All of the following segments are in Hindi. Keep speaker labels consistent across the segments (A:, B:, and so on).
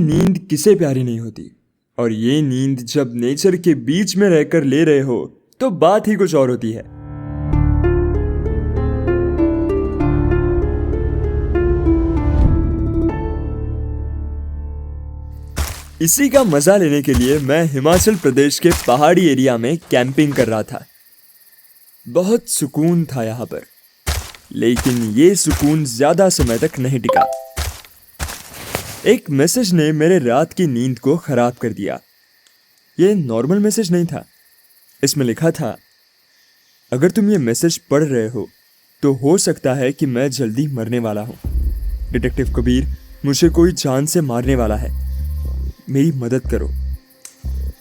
A: नींद किसे प्यारी नहीं होती, और ये नींद जब नेचर के बीच में रहकर ले रहे हो तो बात ही कुछ और होती है। इसी का मजा लेने के लिए मैं हिमाचल प्रदेश के पहाड़ी एरिया में कैंपिंग कर रहा था। बहुत सुकून था यहाँ पर, लेकिन ये सुकून ज्यादा समय तक नहीं टिका। एक मैसेज ने मेरे रात की नींद को खराब कर दिया। ये नॉर्मल मैसेज नहीं था। इसमें लिखा था, अगर तुम ये मैसेज पढ़ रहे हो तो हो सकता है कि मैं जल्दी मरने वाला हूँ। डिटेक्टिव कबीर, मुझे कोई जान से मारने वाला है, मेरी मदद करो।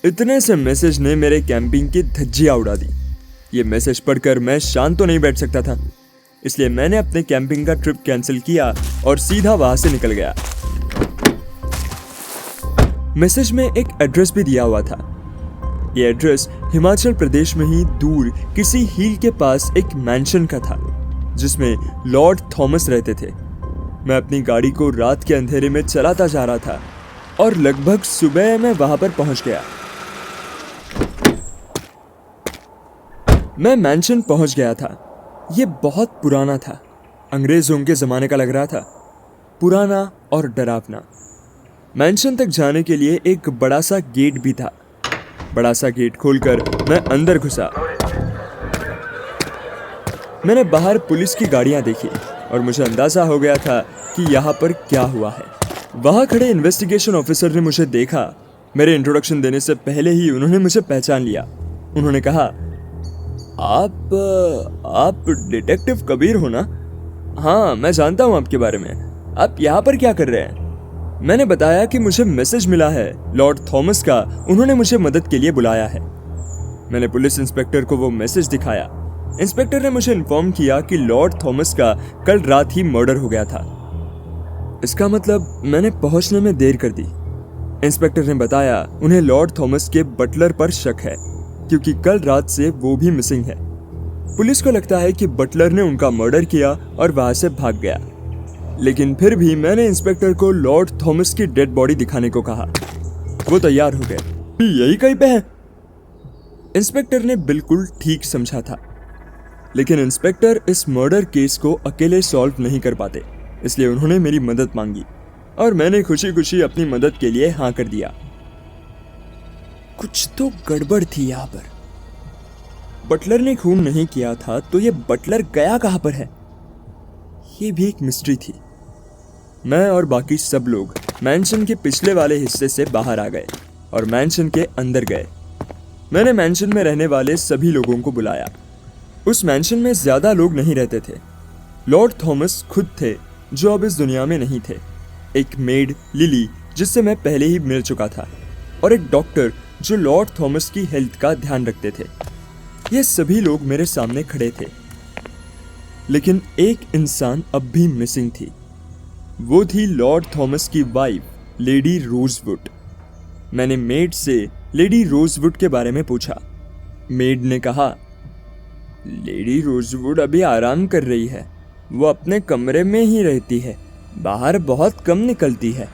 A: इतने से मैसेज ने मेरे कैंपिंग की धज्जियां उड़ा दी। ये मैसेज पढ़कर मैं शांत तो नहीं बैठ सकता था, इसलिए मैंने अपने कैंपिंग का ट्रिप कैंसिल किया और सीधा वहां से निकल गया। मैसेज में एक एड्रेस भी दिया हुआ था। यह एड्रेस हिमाचल प्रदेश में ही दूर किसी हिल के पास एक मैंशन का था, जिसमें लॉर्ड थॉमस रहते थे। मैं अपनी गाड़ी को रात के अंधेरे में चलाता जा रहा था और लगभग सुबह मैं वहां पर पहुंच गया। मैं मैंशन पहुंच गया था। यह बहुत पुराना था, अंग्रेजों के जमाने का लग रहा था, पुराना और डरावना। मैंशन तक जाने के लिए एक बड़ा सा गेट भी था। बड़ा सा गेट खोलकर मैं अंदर घुसा। मैंने बाहर पुलिस की गाड़ियां देखी और मुझे अंदाजा हो गया था कि यहाँ पर क्या हुआ है। वहां खड़े इन्वेस्टिगेशन ऑफिसर ने मुझे देखा। मेरे इंट्रोडक्शन देने से पहले ही उन्होंने मुझे पहचान लिया। उन्होंने कहा, आप डिटेक्टिव कबीर हो ना? हाँ, मैं जानता हूँ आपके बारे में। आप यहाँ पर क्या कर रहे हैं? मैंने बताया कि मुझे मैसेज मिला है लॉर्ड थॉमस का, उन्होंने मुझे मदद के लिए बुलाया है। मैंने पुलिस इंस्पेक्टर को वो मैसेज दिखाया। इंस्पेक्टर ने मुझे इन्फॉर्म किया कि लॉर्ड थॉमस का कल रात ही मर्डर हो गया था। इसका मतलब मैंने पहुंचने में देर कर दी। इंस्पेक्टर ने बताया उन्हें लॉर्ड थॉमस के बटलर पर शक है, क्योंकि कल रात से वो भी मिसिंग है। पुलिस को लगता है कि बटलर ने उनका मर्डर किया और वहां से भाग गया। लेकिन फिर भी मैंने इंस्पेक्टर को लॉर्ड थॉमस की डेड बॉडी दिखाने को कहा। वो तैयार हो गए। यही कहीं पे है। इंस्पेक्टर ने बिल्कुल ठीक समझा था, लेकिन इंस्पेक्टर इस मर्डर केस को अकेले सॉल्व नहीं कर पाते, इसलिए उन्होंने मेरी मदद मांगी और मैंने खुशी खुशी अपनी मदद के लिए हाँ कर दिया। कुछ तो गड़बड़ थी यहाँ पर। बटलर ने खून नहीं किया था तो ये बटलर गया कहां पर है? ये भी एक मिस्ट्री थी। मैं और बाकी सब लोग मैंशन के पिछले वाले हिस्से से बाहर आ गए और मैंशन के अंदर गए। मैंने मैंशन में रहने वाले सभी लोगों को बुलाया। उस मैंशन में ज्यादा लोग नहीं रहते थे। लॉर्ड थॉमस खुद थे, जो अब इस दुनिया में नहीं थे, एक मेड लिली जिससे मैं पहले ही मिल चुका था, और एक डॉक्टर जो लॉर्ड थॉमस की हेल्थ का ध्यान रखते थे। ये सभी लोग मेरे सामने खड़े थे, लेकिन एक इंसान अब भी मिसिंग थी। वो थी लॉर्ड थॉमस की वाइफ, लेडी रोजवुड। मैंने मेड से लेडी रोजवुड के बारे में पूछा। मेड ने कहा, लेडी रोजवुड अभी आराम कर रही है, वो अपने कमरे में ही रहती है, बाहर बहुत कम निकलती है।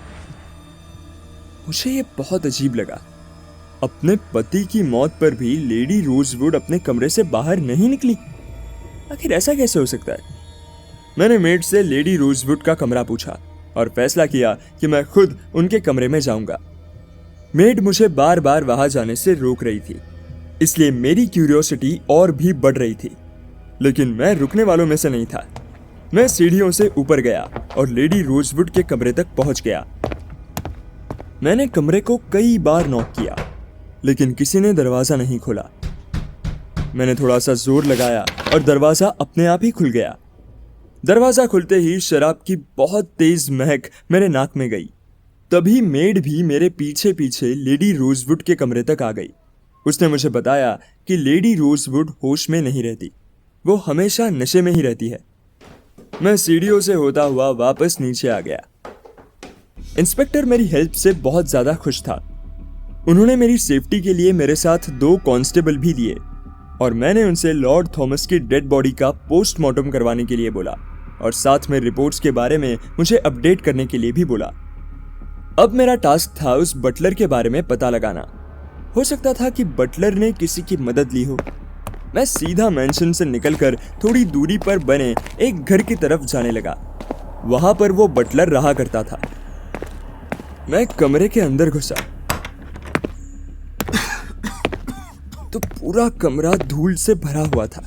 A: मुझे ये बहुत अजीब लगा। अपने पति की मौत पर भी लेडी रोजवुड अपने कमरे से बाहर नहीं निकली। आखिर ऐसा कैसे हो सकता है? मैंने मेड से लेडी रोजवुड का कमरा पूछा और फैसला किया कि मैं खुद उनके कमरे में जाऊंगा। मेड मुझे बार बार वहां जाने से रोक रही थी, इसलिए मेरी क्यूरियोसिटी और भी बढ़ रही थी, लेकिन मैं रुकने वालों में से नहीं था। मैं सीढ़ियों से ऊपर गया और लेडी रोजवुड के कमरे तक पहुंच गया। मैंने कमरे को कई बार नॉक किया, लेकिन किसी ने दरवाजा नहीं खोला। मैंने थोड़ा सा जोर लगाया और दरवाजा अपने आप ही खुल गया। दरवाजा खुलते ही शराब की बहुत तेज महक मेरे नाक में गई। तभी मेड भी मेरे पीछे पीछे लेडी रोजवुड के कमरे तक आ गई। उसने मुझे बताया कि लेडी रोजवुड होश में नहीं रहती, वो हमेशा नशे में ही रहती है। मैं सीढ़ियों से होता हुआ वापस नीचे आ गया। इंस्पेक्टर मेरी हेल्प से बहुत ज्यादा खुश था। उन्होंने मेरी सेफ्टी के लिए मेरे साथ 2 कांस्टेबल भी दिए और मैंने उनसे लॉर्ड थॉमस की डेड बॉडी का पोस्टमार्टम करवाने के लिए बोला और साथ में रिपोर्ट्स के बारे में मुझे अपडेट करने के लिए भी बोला। अब मेरा टास्क था उस बटलर के बारे में पता लगाना। हो सकता था कि बटलर ने किसी की मदद ली हो। मैं सीधा मैंशन से निकलकर थोड़ी दूरी पर बने एक घर की तरफ जाने लगा। वहां पर वो बटलर रहा करता था। मैं कमरे के अंदर घुसा तो पूरा कमरा धूल से भरा हुआ था।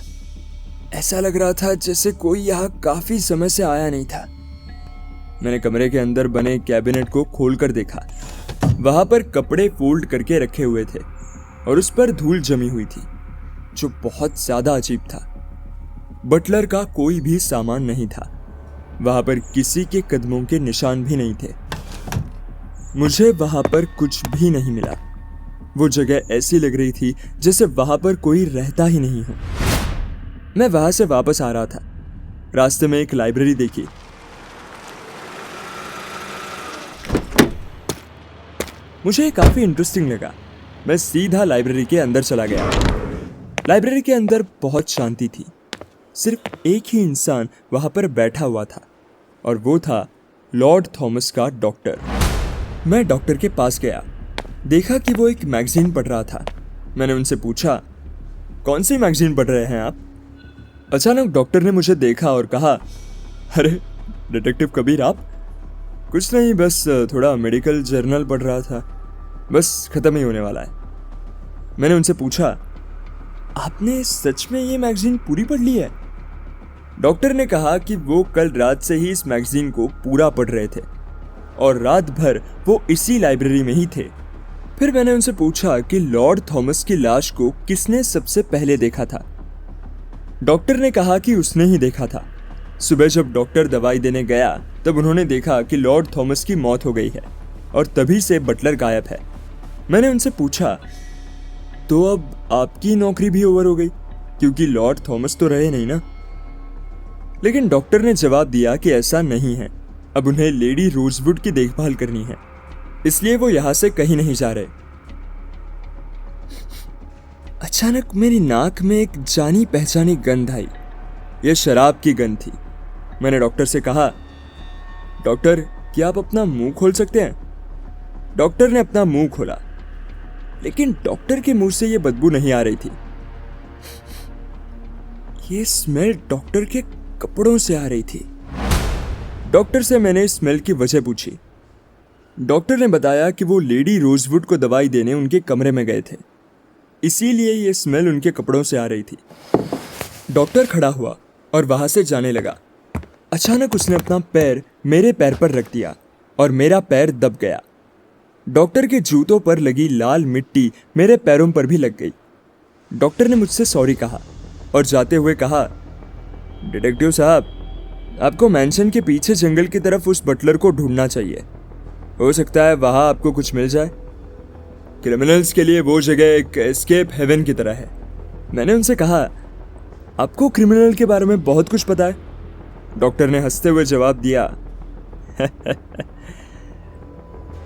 A: ऐसा लग रहा था जैसे कोई यहाँ काफी समय से आया नहीं था। मैंने कमरे के अंदर बने कैबिनेट को खोलकर देखा। वहां पर कपड़े फोल्ड करके रखे हुए थे और उस पर धूल जमी हुई थी, जो बहुत ज्यादा अजीब था। बटलर का कोई भी सामान नहीं था। वहां पर किसी के कदमों के निशान भी नहीं थे। मुझे वहां पर कुछ भी नहीं मिला। वो जगह ऐसी लग रही थी जैसे वहां पर कोई रहता ही नहीं हो। मैं वहां से वापस आ रहा था। रास्ते में एक लाइब्रेरी देखी। मुझे ये काफी इंटरेस्टिंग लगा। मैं सीधा लाइब्रेरी के अंदर चला गया। लाइब्रेरी के अंदर बहुत शांति थी। सिर्फ एक ही इंसान वहां पर बैठा हुआ था और वो था लॉर्ड थॉमस का डॉक्टर। मैं डॉक्टर के पास गया। देखा कि वो एक मैगजीन पढ़ रहा था। मैंने उनसे पूछा, कौन सी मैगजीन पढ़ रहे हैं आप? अचानक डॉक्टर ने मुझे देखा और कहा, अरे डिटेक्टिव कबीर आप? कुछ नहीं, बस थोड़ा मेडिकल जर्नल पढ़ रहा था, बस खत्म ही होने वाला है। मैंने उनसे पूछा, आपने सच में ये मैगजीन पूरी पढ़ ली है? डॉक्टर ने कहा कि वो कल रात से ही इस मैगजीन को पूरा पढ़ रहे थे और रात भर वो इसी लाइब्रेरी में ही थे। फिर मैंने उनसे पूछा कि लॉर्ड थॉमस की लाश को किसने सबसे पहले देखा था। डॉक्टर ने कहा कि उसने ही देखा था। सुबह जब डॉक्टर दवाई देने गया तब उन्होंने देखा कि लॉर्ड थॉमस की मौत हो गई है और तभी से बटलर गायब है। मैंने उनसे पूछा, तो अब आपकी नौकरी भी ओवर हो गई, क्योंकि लॉर्ड थॉमस तो रहे नहीं ना? लेकिन डॉक्टर ने जवाब दिया कि ऐसा नहीं है। अब उन्हें लेडी रोजवुड की देखभाल करनी है, इसलिए वो यहां से कहीं नहीं जा रहे। अचानक मेरी नाक में एक जानी पहचानी गंध आई। यह शराब की गंध थी। मैंने डॉक्टर से कहा, डॉक्टर क्या आप अपना मुंह खोल सकते हैं? डॉक्टर ने अपना मुंह खोला, लेकिन डॉक्टर के मुंह से यह बदबू नहीं आ रही थी। यह स्मेल डॉक्टर के कपड़ों से आ रही थी। डॉक्टर से मैंने स्मेल की वजह पूछी। डॉक्टर ने बताया कि वो लेडी रोजवुड को दवाई देने उनके कमरे में गए थे, इसीलिए ये स्मेल उनके कपड़ों से आ रही थी। डॉक्टर खड़ा हुआ और वहां से जाने लगा। अचानक उसने अपना पैर मेरे पैर पर रख दिया और मेरा पैर दब गया। डॉक्टर के जूतों पर लगी लाल मिट्टी मेरे पैरों पर भी लग गई। डॉक्टर ने मुझसे सॉरी कहा और जाते हुए कहा, डिटेक्टिव साहब, आपको मैंशन के पीछे जंगल की तरफ उस बटलर को ढूंढना चाहिए। हो सकता है वहां आपको कुछ मिल जाए। क्रिमिनल्स के लिए वो जगह एक एस्केप हेवन की तरह है। मैंने उनसे कहा, आपको क्रिमिनल के बारे में बहुत कुछ पता है? डॉक्टर ने हंसते हुए जवाब दिया,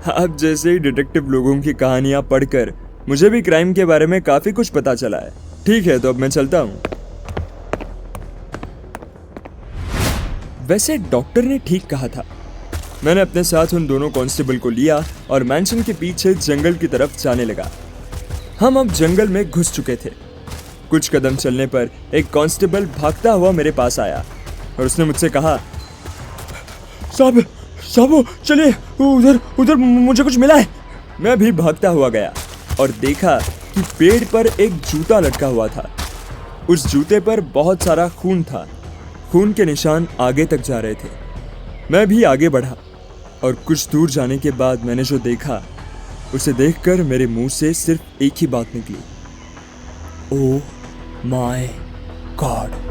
A: आप जैसे ही डिटेक्टिव लोगों की कहानियां पढ़कर मुझे भी क्राइम के बारे में काफी कुछ पता चला है। ठीक है, तो अब मैं चलता हूं। वैसे डॉक्टर ने ठीक कहा था। मैंने अपने साथ उन दोनों कांस्टेबल को लिया और मैंशन के पीछे जंगल की तरफ जाने लगा। हम अब जंगल में घुस चुके थे। कुछ कदम चलने पर एक कांस्टेबल भागता हुआ मेरे पास आया और उसने मुझसे कहा, साहब चलिए, उधर मुझे कुछ मिला है। मैं भी भागता हुआ गया और देखा कि पेड़ पर एक जूता लटका हुआ था। उस जूते पर बहुत सारा खून था। खून के निशान आगे तक जा रहे थे। मैं भी आगे बढ़ा और कुछ दूर जाने के बाद मैंने जो देखा उसे देखकर मेरे मुंह से सिर्फ एक ही बात निकली, ओह माय गॉड।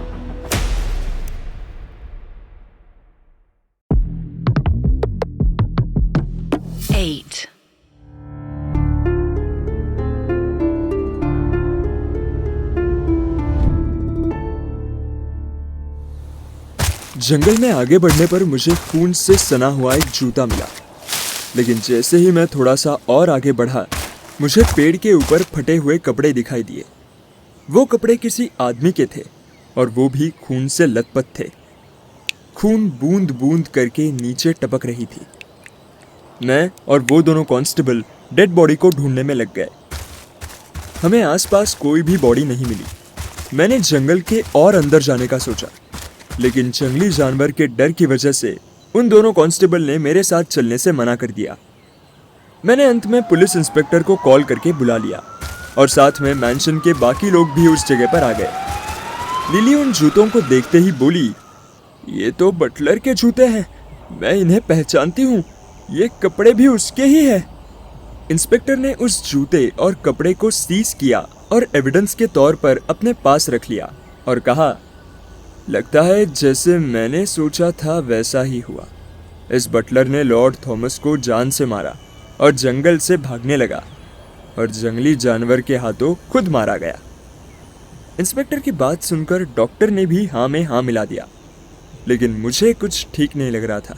A: जंगल में आगे बढ़ने पर मुझे खून से सना हुआ एक जूता मिला, लेकिन जैसे ही मैं थोड़ा सा और आगे बढ़ा मुझे पेड़ के ऊपर फटे हुए कपड़े दिखाई दिए। वो कपड़े किसी आदमी के थे और वो भी खून से लथपथ थे। खून बूंद बूंद करके नीचे टपक रही थी। मैं और वो दोनों कांस्टेबल डेड बॉडी को ढूंढने में लग गए। हमें आसपास कोई भी बॉडी नहीं मिली। मैंने जंगल के और अंदर जाने का सोचा, लेकिन जंगली जानवर के डर की वजह से उन दोनों कांस्टेबल ने मेरे साथ चलने से मना कर दिया। मैंने अंत में पुलिस इंस्पेक्टर को कॉल करके बुला लिया और साथ में मैंशन के बाकी लोग भी उस जगह पर आ गए। लिली उन जूतों को देखते ही बोली, ये तो बटलर के जूते हैं, मैं इन्हें पहचानती हूँ, ये कपड़े भी उसके ही हैं। इंस्पेक्टर ने उस जूते और कपड़े को सीज किया और एविडेंस के तौर पर अपने पास रख लिया और कहा, लगता है जैसे मैंने सोचा था वैसा ही हुआ। इस बटलर ने लॉर्ड थॉमस को जान से मारा और जंगल से भागने लगा और जंगली जानवर के हाथों खुद मारा गया। इंस्पेक्टर की बात सुनकर डॉक्टर ने भी हाँ में हाँ मिला दिया, लेकिन मुझे कुछ ठीक नहीं लग रहा था।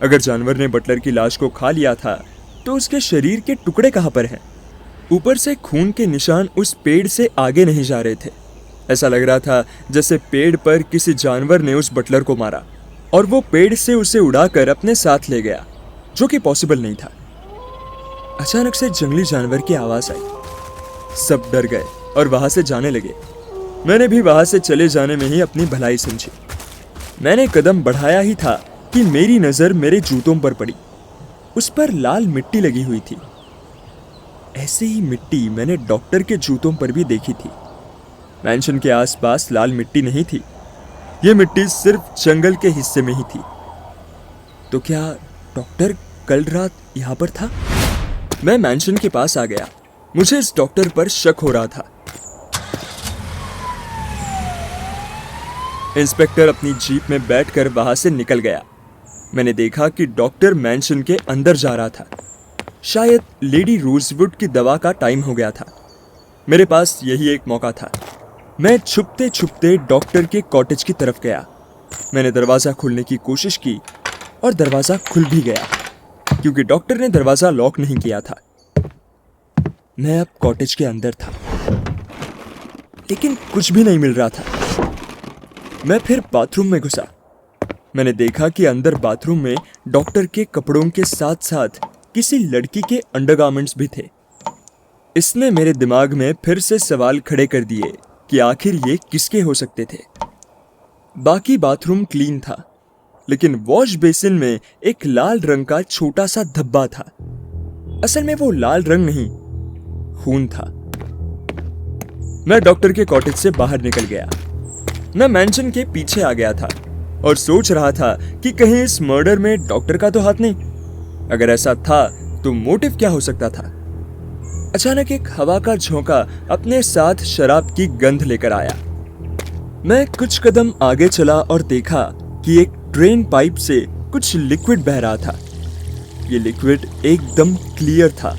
A: अगर जानवर ने बटलर की लाश को खा लिया था तो उसके शरीर के टुकड़े कहाँ पर हैं? ऊपर से खून के निशान उस पेड़ से आगे नहीं जा रहे थे। ऐसा लग रहा था जैसे पेड़ पर किसी जानवर ने उस बटलर को मारा और वो पेड़ से उसे उड़ाकर अपने साथ ले गया, जो कि पॉसिबल नहीं था। अचानक से जंगली जानवर की आवाज आई। सब डर गए और वहां से जाने लगे। मैंने भी वहां से चले जाने में ही अपनी भलाई समझी। मैंने कदम बढ़ाया ही था कि मेरी नजर मेरे जूतों पर पड़ी। उस पर लाल मिट्टी लगी हुई थी। ऐसी ही मिट्टी मैंने डॉक्टर के जूतों पर भी देखी थी। मैंशन के आसपास लाल मिट्टी नहीं थी, ये मिट्टी सिर्फ जंगल के हिस्से में ही थी। तो क्या डॉक्टर कल रात यहाँ पर था? मैं मैंशन के पास आ गया। मुझे इस डॉक्टर पर शक हो रहा था। इंस्पेक्टर अपनी जीप में बैठकर वहां से निकल गया। मैंने देखा कि डॉक्टर मैंशन के अंदर जा रहा था। शायद लेडी रोजवुड की दवा का टाइम हो गया था। मेरे पास यही एक मौका था। मैं छुपते छुपते डॉक्टर के कॉटेज की तरफ गया। मैंने दरवाजा खोलने की कोशिश की और दरवाजा खुल भी गया, क्योंकि डॉक्टर ने दरवाजा लॉक नहीं किया था। मैं अब कॉटेज के अंदर था, लेकिन कुछ भी नहीं मिल रहा था। मैं फिर बाथरूम में घुसा। मैंने देखा कि अंदर बाथरूम में डॉक्टर के कपड़ों के साथ साथ किसी लड़की के अंडरगारमेंट्स भी थे। इसने मेरे दिमाग में फिर से सवाल खड़े कर दिए कि आखिर ये किसके हो सकते थे। बाकी बाथरूम क्लीन था, लेकिन वॉश बेसिन में एक लाल रंग का छोटा सा धब्बा था। असल में वो लाल रंग नहीं, खून था। मैं डॉक्टर के कॉटेज से बाहर निकल गया। मैं मैंशन के पीछे आ गया था और सोच रहा था कि कहीं इस मर्डर में डॉक्टर का तो हाथ नहीं। अगर ऐसा था तो मोटिव क्या हो सकता था? अचानक एक हवा का झोंका अपने साथ शराब की गंध लेकर आया। मैं कुछ कदम आगे चला और देखा कि एक ड्रेन पाइप से कुछ लिक्विड बह रहा था। ये लिक्विड एकदम क्लियर था,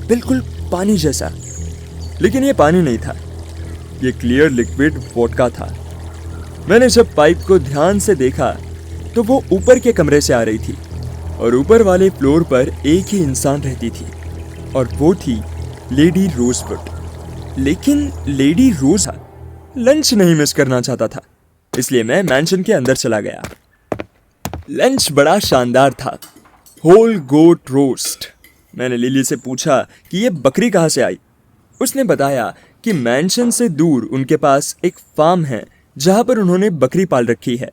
A: बिल्कुल पानी जैसा। लेकिन ये पानी नहीं था, ये क्लियर लिक्विड वोडका था। मैंने जब पाइप को ध्यान से देखा तो वो ऊपर के कमरे से आ रही थी और ऊपर वाले फ्लोर पर एक ही इंसान रहती थी और वो थी लेडी रोजवुड। लेकिन लेडी रोज लंच नहीं मिस करना चाहता था, इसलिए मैं मैंशन के अंदर चला गया। लंच बड़ा शानदार था, होल गोट रोस्ट। मैंने लिली से पूछा कि ये बकरी कहाँ से आई। उसने बताया कि मैंशन से दूर उनके पास एक फार्म है जहां पर उन्होंने बकरी पाल रखी है।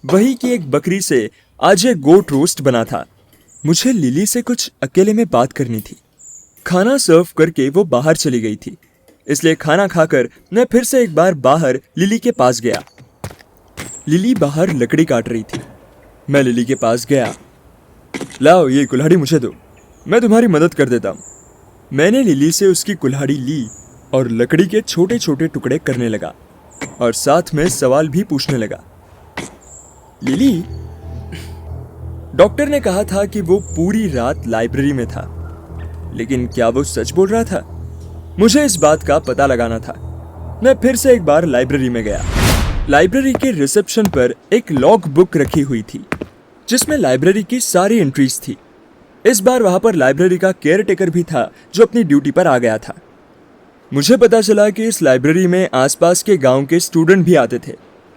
A: वही की एक बकरी से आज ये गोट रोस्ट बना था। मुझे लिली से कुछ अकेले में बात करनी थी। खाना सर्व करके वो बाहर चली गई थी, इसलिए खाना खाकर मैं फिर से एक बार बाहर लिली के पास गया। लिली बाहर लकड़ी काट रही थी। मैं लिली के पास गया। लाओ ये कुल्हाड़ी मुझे दो, मैं तुम्हारी मदद कर देता हूँ। मैंने लिली से उसकी कुल्हाड़ी ली और लकड़ी के छोटे छोटे टुकड़े करने लगा और साथ में सवाल भी पूछने लगा। लिली, डॉक्टर ने कहा था कि वो पूरी रात लाइब्रेरी में था, लेकिन क्या वो सच बोल रहा था? मुझे इस बात का पता लगाना था। मैं फिर से एक बार लाइब्रेरी में गया। लाइब्रेरी के रिसेप्शन पर एक लॉग बुक रखी हुई थी जिसमें लाइब्रेरी की सारी एंट्रीज थी। इस बार वहां पर लाइब्रेरी का केयरटेकर भी था जो अपनी ड्यूटी पर आ गया था। मुझे पता चला कि इस लाइब्रेरी में आसपास के गांव के स्टूडेंट भी आते थे,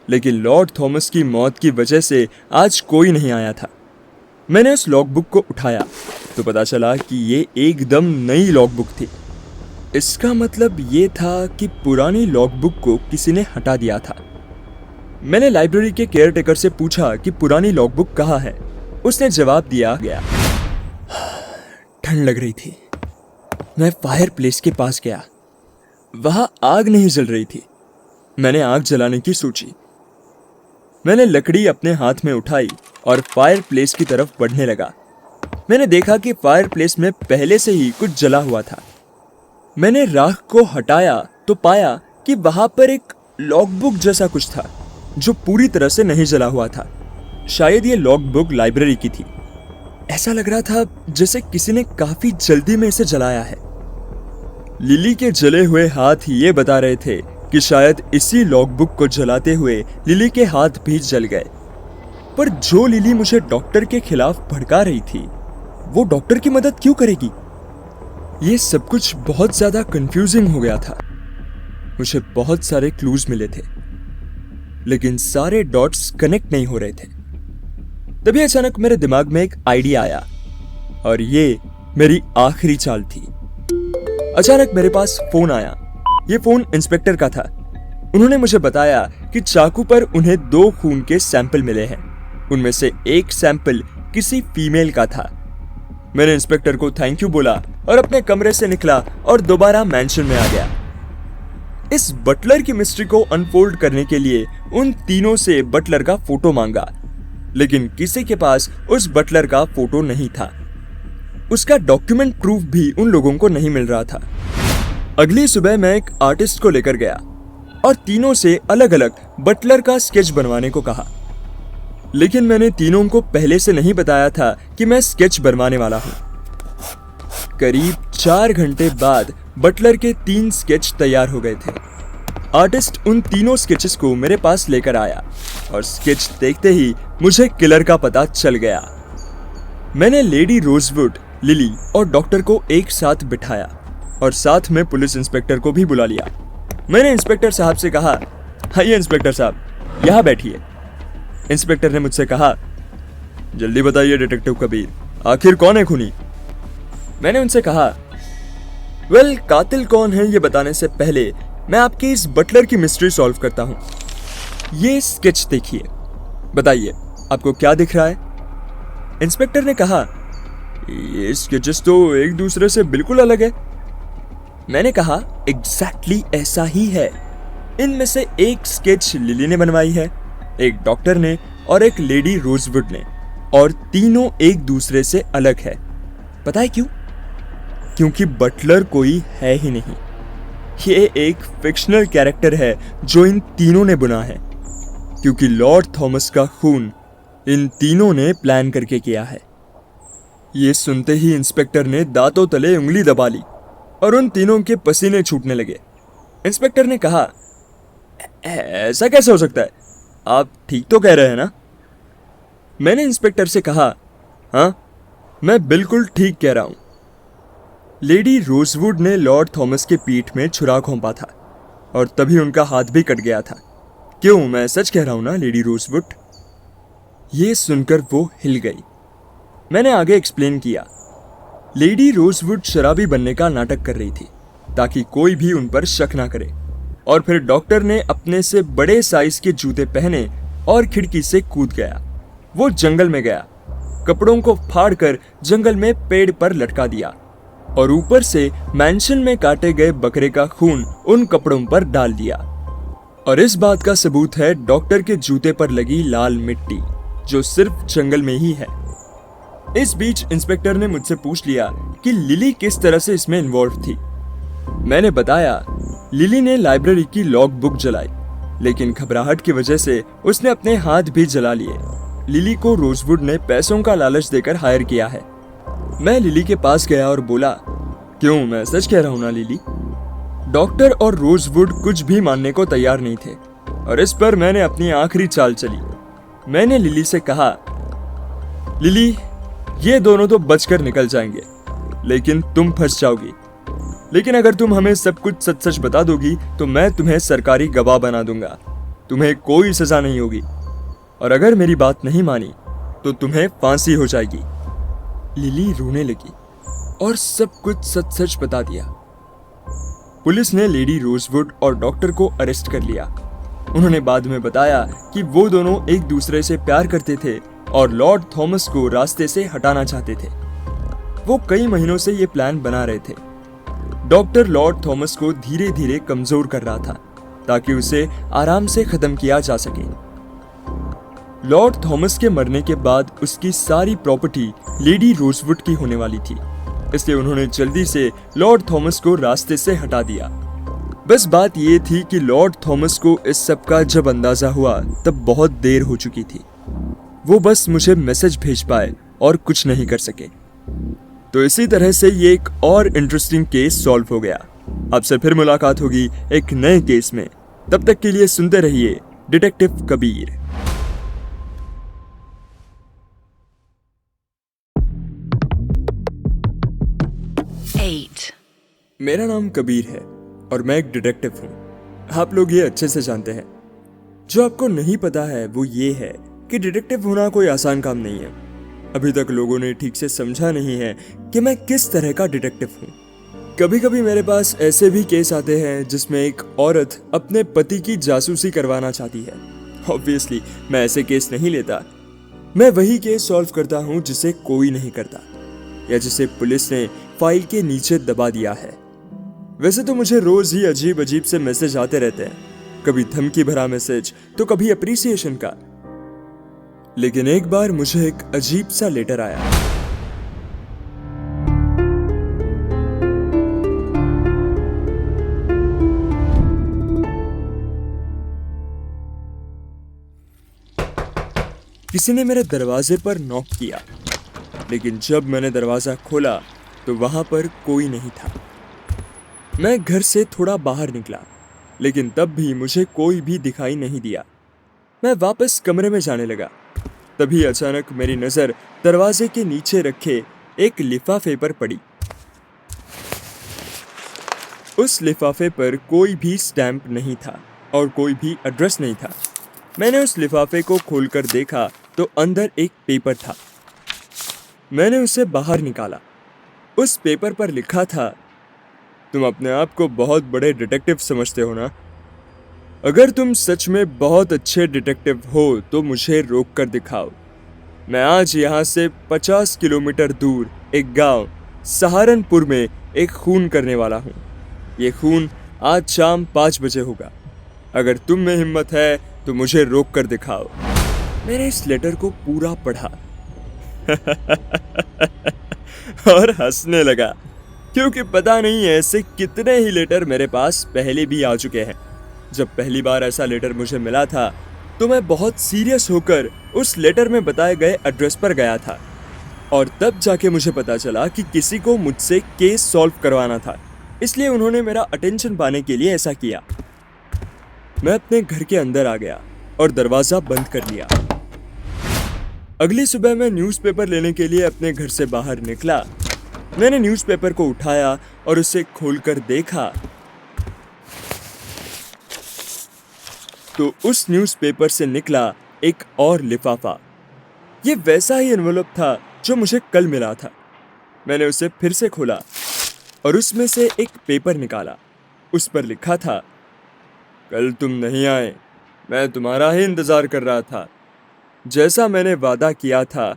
A: लेकिन लॉर्ड थॉमस की मौत की वजह से आज कोई नहीं आया था। मैंने उस लॉगबुक को उठाया तो पता चला कि ये एकदम नई लॉगबुक थी। इसका मतलब ये था कि पुरानी लॉगबुक को किसी ने हटा दिया था। मैंने लाइब्रेरी के केयरटेकर से पूछा कि पुरानी लॉगबुक कहाँ है। उसने जवाब दिया गया। ठंड लग रही थी। मैं फायर प्लेस के पास गया। वहां आग नहीं जल रही थी। मैंने आग जलाने की सोची। मैंने लकड़ी अपने हाथ में उठाई और फायर प्लेस की तरफ बढ़ने लगा। मैंने देखा कि फायर प्लेस में पहले से ही कुछ जला हुआ था। मैंने राख को हटाया तो पाया कि वहां पर एक लॉगबुक जैसा कुछ था जो पूरी तरह से नहीं जला हुआ था। शायद ये लॉगबुक लाइब्रेरी की थी। ऐसा लग रहा था जैसे किसी ने काफी जल्दी में इसे जलाया है। लिली के जले हुए हाथ ये बता रहे थे कि शायद इसी लॉगबुक को जलाते हुए लिली के हाथ भी जल गए। पर जो लिली मुझे डॉक्टर के खिलाफ भड़का रही थी, वो डॉक्टर की मदद क्यों करेगी? ये सब कुछ बहुत ज्यादा कंफ्यूजिंग हो गया था। मुझे बहुत सारे क्लूज मिले थे, लेकिन सारे डॉट्स कनेक्ट नहीं हो रहे थे। तभी अचानक मेरे दिमाग में एक आइडिया आया और ये मेरी आखिरी चाल थी। अचानक मेरे पास फोन आया। ये फोन इंस्पेक्टर का था। उन्होंने मुझे बताया कि चाकू पर उन्हें 2 खून के सैंपल मिले हैं। उनमें से एक सैंपल किसी फीमेल का था। मैंने इंस्पेक्टर को थैंक यू बोला और अपने कमरे से निकला और दोबारा मैंशन में आ गया। इस बटलर की मिस्ट्री को अनफोल्ड करने के लिए उन तीनों से बटलर का फोटो मांगा, लेकिन किसी के पास उस बटलर का फोटो नहीं था। उसका डॉक्यूमेंट प्रूफ भी उन लोगों को नहीं मिल रहा था। अगली सुबह मैं एक आर्टिस्ट को लेकर गया और तीनों से अलग अलग बटलर का स्केच बनवाने को कहा, लेकिन मैंने तीनों को पहले से नहीं बताया था कि मैं स्केच बनवाने वाला हूं। करीब 4 घंटे बाद बटलर के 3 स्केच तैयार हो गए थे। आर्टिस्ट उन तीनों स्केचेस को मेरे पास लेकर आया और स्केच देखते ही मुझे किलर का पता चल गया। मैंने लेडी रोजवुड, लिली और डॉक्टर को एक साथ बिठाया और साथ में पुलिस इंस्पेक्टर को भी बुला लिया। मैंने इंस्पेक्टर साहब से कहा, आइए इंस्पेक्टर साहब, यहाँ बैठिए। इंस्पेक्टर ने मुझसे कहा, जल्दी बताइए डिटेक्टिव कबीर, आखिर कौन है खूनी? मैंने उनसे कहा, वेल, कातिल कौन है ये बताने से पहले मैं आपकी इस बटलर की मिस्ट्री सॉल्व करता हूं। ये स्केच देखिए, बताइए आपको क्या दिख रहा है? इंस्पेक्टर ने कहा, ये स्केचेस तो एक दूसरे से बिल्कुल अलग है। मैंने कहा, एग्जैक्टली ऐसा ही है। इनमें से एक स्केच लिली ने बनवाई है, एक डॉक्टर ने और एक लेडी रोजवुड ने, और तीनों एक दूसरे से अलग है। पता है क्यों? क्योंकि बटलर कोई है ही नहीं। ये एक फिक्शनल कैरेक्टर है जो इन तीनों ने बुना है, क्योंकि लॉर्ड थॉमस का खून इन तीनों ने प्लान करके किया है। ये सुनते ही इंस्पेक्टर ने दांतों तले उंगली दबा ली और उन तीनों के पसीने छूटने लगे। इंस्पेक्टर ने कहा, ऐसा कैसे हो सकता है? आप ठीक तो कह रहे हैं ना? मैंने इंस्पेक्टर से कहा, हाँ, मैं बिल्कुल ठीक कह रहा हूं। लेडी रोजवुड ने लॉर्ड थॉमस के पीठ में छुरा घोंपा था और तभी उनका हाथ भी कट गया था। क्यों, मैं सच कह रहा हूं ना लेडी रोजवुड? ये सुनकर वो हिल गई। मैंने आगे एक्सप्लेन किया, लेडी रोजवुड शराबी बनने का नाटक कर रही थी ताकि कोई भी उन पर शक ना करे, और फिर डॉक्टर ने अपने से बड़े साइज के जूते पहने और खिड़की से कूद गया। वो जंगल में गया, कपड़ों को फाड़कर जंगल में पेड़ पर लटका दिया और ऊपर से मैंशन में काटे गए बकरे का खून उन कपड़ों पर डाल दिया। और इस बात का सबूत है डॉक्टर के जूते पर लगी लाल मिट्टी, जो सिर्फ जंगल में ही है। इस बीच इंस्पेक्टर ने मुझसे पूछ लिया कि लिली किस तरह से इसमें इन्वॉल्व थी। मैंने बताया, लिली ने लाइब्रेरी की लॉग बुक जलाई, लेकिन घबराहट की वजह से उसने अपने हाथ भी जला लिए। लिली को रोजवुड ने पैसों का लालच देकर हायर किया है। मैं लिली के पास गया और बोला, क्यों, मैं सच कह रहा हूं ना लिली? डॉक्टर और रोजवुड कुछ भी मानने को तैयार नहीं थे और इस पर मैंने अपनी आखिरी चाल चली। मैंने लिली से कहा, लिली, ये दोनों तो बचकर निकल जाएंगे, लेकिन तुम फंस जाओगी। लेकिन अगर तुम हमें सब कुछ सच सच बता दोगी तो मैं तुम्हें सरकारी गवाह बना दूंगा। तुम्हें कोई सजा नहीं होगी, और अगर मेरी बात नहीं मानी तो तुम्हें फांसी हो जाएगी। लिली रोने लगी और सब कुछ सच सच बता दिया। पुलिस ने लेडी रोजवुड और डॉक्टर को अरेस्ट कर लिया। उन्होंने बाद में बताया कि वो दोनों एक दूसरे से प्यार करते थे और लॉर्ड थॉमस को रास्ते से हटाना चाहते थे। वो कई महीनों से ये प्लान बना रहे थे। डॉक्टर लॉर्ड थॉमस को धीरे धीरे कमजोर कर रहा था ताकि उसे आराम से खत्म किया जा सके। लॉर्ड थॉमस के मरने के बाद उसकी सारी प्रॉपर्टी लेडी रोजवुड की होने वाली थी, इसलिए उन्होंने जल्दी से लॉर्ड थॉमस को रास्ते से हटा दिया। बस बात यह थी कि लॉर्ड थॉमस को इस सब का जब अंदाजा हुआ तब बहुत देर हो चुकी थी। वो बस मुझे मैसेज भेज पाए और कुछ नहीं कर सके। तो इसी तरह से ये एक और इंटरेस्टिंग केस सॉल्व हो गया। आपसे फिर मुलाकात होगी एक नए केस में। तब तक के लिए सुनते रहिए डिटेक्टिव कबीर। मेरा नाम कबीर है और मैं एक डिटेक्टिव हूँ। आप लोग ये अच्छे से जानते हैं। जो आपको नहीं पता है वो ये है कि डिटेक्टिव होना कोई आसान काम नहीं है। अभी तक लोगों ने ठीक से समझा नहीं है कि मैं किस तरह का डिटेक्टिव हूँ। कभी कभी मेरे पास ऐसे भी केस आते हैं जिसमें एक औरत अपने पति की जासूसी करवाना चाहती है। ऑब्वियसली मैं ऐसे केस नहीं लेता। मैं वही केस सॉल्व करता हूँ जिसे कोई नहीं करता या जिसे पुलिस ने फाइल के नीचे दबा दिया है। वैसे तो मुझे रोज ही अजीब अजीब से मैसेज आते रहते हैं, कभी धमकी भरा मैसेज तो कभी अप्रिसिएशन का। लेकिन एक बार मुझे एक अजीब सा लेटर आया। किसी ने मेरे दरवाजे पर नॉक किया, लेकिन जब मैंने दरवाजा खोला तो वहां पर कोई नहीं था। मैं घर से थोड़ा बाहर निकला, लेकिन तब भी मुझे कोई भी दिखाई नहीं दिया। मैं वापस कमरे में जाने लगा। तभी अचानक मेरी नजर दरवाजे के नीचे रखे एक लिफाफे पर पड़ी। उस लिफाफे पर कोई भी स्टैंप नहीं था और कोई भी एड्रेस नहीं था। मैंने उस लिफाफे को खोलकर देखा तो अंदर एक पेपर था। मैंने उसे बाहर निकाला। उस पेपर पर लिखा था, तुम अपने आप को बहुत बड़े डिटेक्टिव समझते हो ना? अगर तुम सच में बहुत अच्छे डिटेक्टिव हो तो मुझे रोक कर दिखाओ। मैं आज यहाँ से 50 किलोमीटर दूर एक गांव सहारनपुर में एक खून करने वाला हूँ। ये खून आज शाम 5 बजे होगा। अगर तुम में हिम्मत है तो मुझे रोक कर दिखाओ। मैंने इस लेटर को पूरा पढ़ा और हंसने लगा, क्योंकि पता नहीं ऐसे कितने ही लेटर मेरे पास पहले भी आ चुके हैं। जब पहली बार ऐसा लेटर मुझे मिला था तो मैं बहुत सीरियस होकर उस लेटर में बताए गए एड्रेस पर गया था और तब जाके मुझे पता चला कि किसी को मुझसे केस सॉल्व करवाना था, इसलिए उन्होंने मेरा अटेंशन पाने के लिए ऐसा किया। मैं अपने घर के अंदर आ गया और दरवाजा बंद कर लिया। अगली सुबह मैं न्यूज़पेपर लेने के लिए अपने घर से बाहर निकला। मैंने न्यूज़पेपर को उठाया और उसे खोलकर देखा तो उस न्यूज़पेपर से निकला एक और लिफाफा। ये वैसा ही एनवेलप था जो मुझे कल मिला था। मैंने उसे फिर से खोला और उसमें से एक पेपर निकाला। उस पर लिखा था, कल तुम नहीं आए, मैं तुम्हारा ही इंतजार कर रहा था। जैसा मैंने वादा किया था,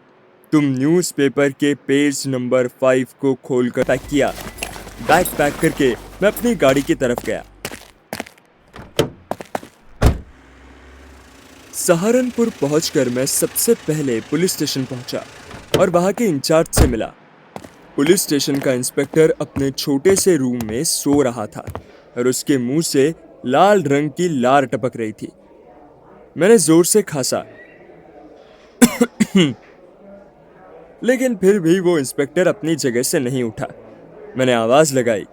A: तुम न्यूज़पेपर के पेज नंबर 5 को खोलकर पैक किया। बैग पैक करके मैं अपनी गाड़ी की तरफ गया। सहारनपुर पहुंचकर मैं सबसे पहले पुलिस स्टेशन पहुंचा और वहां के इंचार्ज से मिला। पुलिस स्टेशन का इंस्पेक्टर अपने छोटे से रूम में सो रहा था और उसके मुंह से लाल रंग की लार टपक रही थी। मैंने जोर से खांसा लेकिन फिर भी वो इंस्पेक्टर अपनी जगह से नहीं उठा। मैंने आवाज लगाई।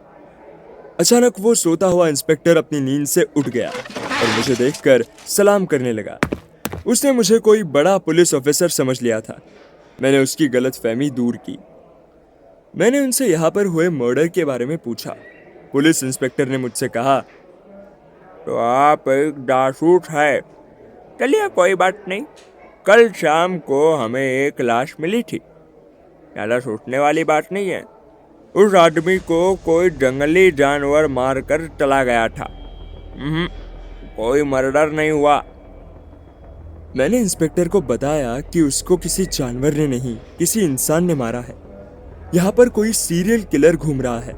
A: अचानक वो सोता हुआ इंस्पेक्टर अपनी नींद से उठ गया और मुझे देखकर सलाम करने लगा। उसने मुझे कोई बड़ा पुलिस ऑफिसर समझ लिया था। मैंने उसकी गलतफहमी दूर की। मैंने उनसे यहाँ पर हुए मर्डर के बारे में पूछा। पुलिस इंस्पेक्टर ने मुझसे कहा, तो आप एक जासूस है। चलिए कोई बात नहीं, कल शाम को हमें एक लाश मिली थी। ज़्यादा सोचने वाली बात नहीं है। उस आदमी को कोई जंगली जानवर मारकर चला गया था। कोई मर्डर नहीं हुआ। मैंने इंस्पेक्टर को बताया कि उसको किसी जानवर ने नहीं, किसी इंसान ने मारा है। यहाँ पर कोई सीरियल किलर घूम रहा है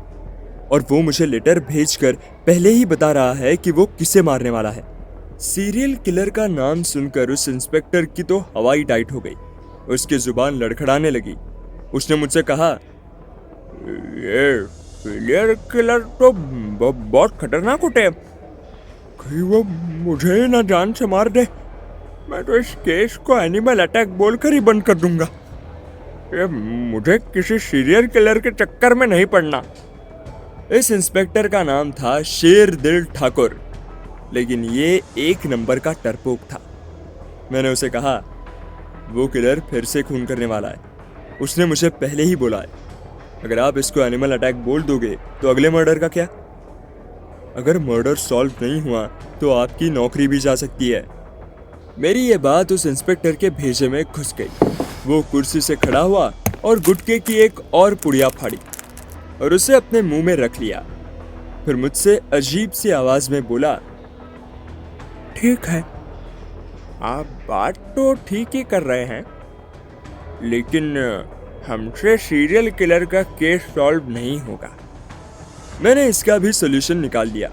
A: और वो मुझे लेटर भेजकर पहले ही बता रहा है कि वो किसे मारने वाला है। सीरियल किलर का नाम सुनकर उस इंस्पेक्टर की तो हवाई टाइट हो गई। उसकी जुबान लड़खड़ाने लगी। उसने मुझसे कहा, ये सीरियल किलर तो बहुत खतरनाक होते हैं। कहीं वो मुझे ना जान से मार दे। मैं तो इस केस को एनिमल अटैक बोलकर ही बंद कर दूंगा। ये मुझे किसी सीरियल किलर के चक्कर में नहीं पड़ना। इस इंस्पेक्टर का नाम था शेरदिल ठाकुर, लेकिन ये एक नंबर का डरपोक था। मैंने उसे कहा, वो किलर फिर से खून करने वाला है। उसने मुझे पहले ही बोला है। अगर आप इसको एनिमल अटैक बोल दोगे तो अगले मर्डर का क्या? अगर मर्डर सॉल्व नहीं हुआ तो आपकी नौकरी भी जा सकती है। मेरी ये बात उस इंस्पेक्टर के भेजे में घुस गई। वो कुर्सी से खड़ा हुआ और गुटके की एक और पुड़िया फाड़ी और उसे अपने मुंह में रख लिया। फिर मुझसे अजीब सी आवाज में बोला, ठीक है, आप बात तो ठीक ही कर रहे हैं, लेकिन हमसे सीरियल किलर का केस सॉल्व नहीं होगा। मैंने इसका भी सॉल्यूशन निकाल लिया।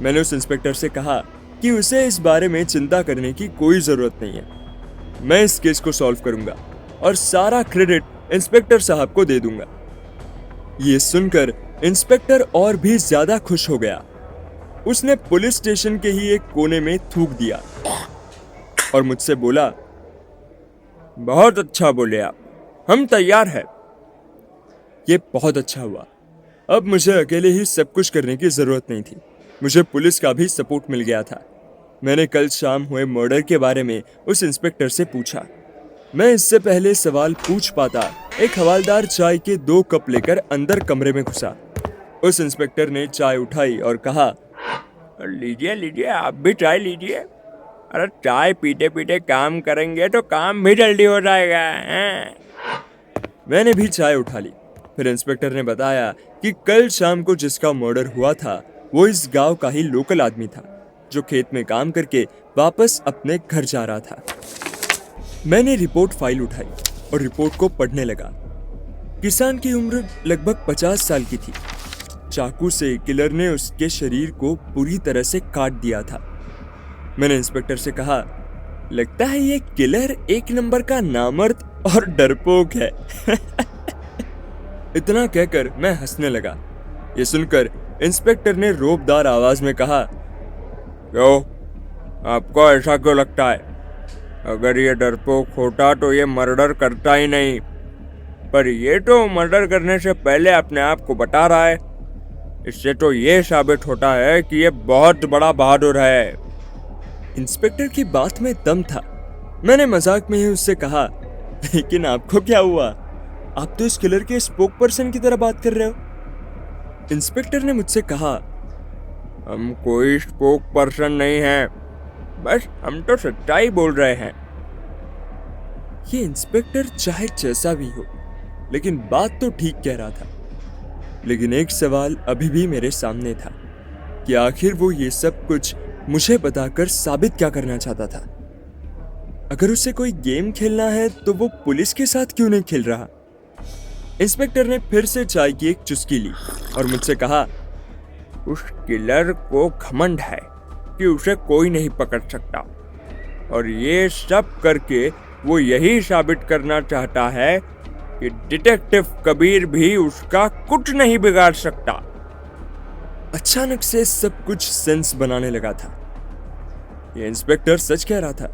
A: मैंने उस इंस्पेक्टर से कहा कि उसे इस बारे में चिंता करने की कोई जरूरत नहीं है। मैं इस केस को सॉल्व करूंगा और सारा क्रेडिट इंस्पेक्टर साहब को दे दूंगा। ये सुनकर इंस्पेक्टर और भी ज्यादा खुश हो गया। उसने पुलिस स्टेशन के ही एक कोने में थूक दिया और मुझसे बोला, बहुत अच्छा बोले आप, हम तैयार हैं। ये बहुत अच्छा हुआ। अब मुझे अकेले ही सब कुछ करने की जरूरत नहीं थी। मुझे पुलिस का भी सपोर्ट मिल गया था। मैंने कल शाम हुए मर्डर के बारे में उस इंस्पेक्टर से पूछा। मैं इससे पहले सवाल पूछ पाता, एक हवालदार चाय के 2 कप लेकर अंदर कमरे में घुसा। उस इंस्पेक्टर ने चाय उठाई और कहा, लीजिए लीजिए, आप भी चाय लीजिए। अरे चाय पीते पीते काम करेंगे तो काम भी जल्दी हो जाएगा। मैंने भी चाय उठा ली। फिर इंस्पेक्टर ने बताया कि कल शाम को जिसका मर्डर हुआ था वो इस गांव का ही लोकल आदमी था, जो खेत में काम करके वापस अपने घर जा रहा था। मैंने रिपोर्ट फाइल उठाई और रिपोर्ट को पढ़ने लगा। किसान की उम्र लगभग 50 साल की थी। चाकू से किलर ने उसके शरीर को पूरी तरह से काट दिया था। मैंने इंस्पेक्टर से कहा, लगता है ये किलर एक नंबर का नामर्द और डरपोक है। इतना कहकर मैं हंसने लगा। ये सुनकर इंस्पेक्टर ने रोबदार आवाज में कहा, क्यों, आपको ऐसा क्यों लगता है? अगर ये डरपोक होता तो ये मर्डर करता ही नहीं, पर ये तो मर्डर करने से पहले अपने आप को बता रहा है। इससे तो ये साबित होता है कि ये बहुत बड़ा बहादुर है। इंस्पेक्टर की बात में दम था। मैंने मजाक में ही उससे कहा, लेकिन आपको क्या हुआ? आप तो इस किलर के स्पोक पर्सन की तरह बात कर रहे हो। इंस्पेक्टर ने मुझसे कहा, हम कोई स्पोक पर्सन नहीं हैं, बस हम तो सच्चाई बोल रहे हैं। ये इंस्पेक्टर चाहे जैसा भी हो, लेकिन बात तो ठीक कह रहा था। लेकिन एक सवाल अभी भी मेरे सामने था कि आखिर वो ये सब कुछ मुझे बताकर साबित क्या करना चाहता था। अगर उसे कोई गेम खेलना है तो वो पुलिस के साथ क्यों नहीं खेल रहा? इंस्पेक्टर ने फिर से चाय की एक चुस्की ली और मुझसे कहा, उस किलर को घमंड है कि उसे कोई नहीं पकड़ सकता, और ये सब करके वो यही साबित करना चाहता है कि डिटेक्टिव कबीर भी उसका कुछ नहीं बिगाड़ सकता। अचानक से सब कुछ सेंस बनाने लगा था। ये इंस्पेक्टर सच कह रहा था।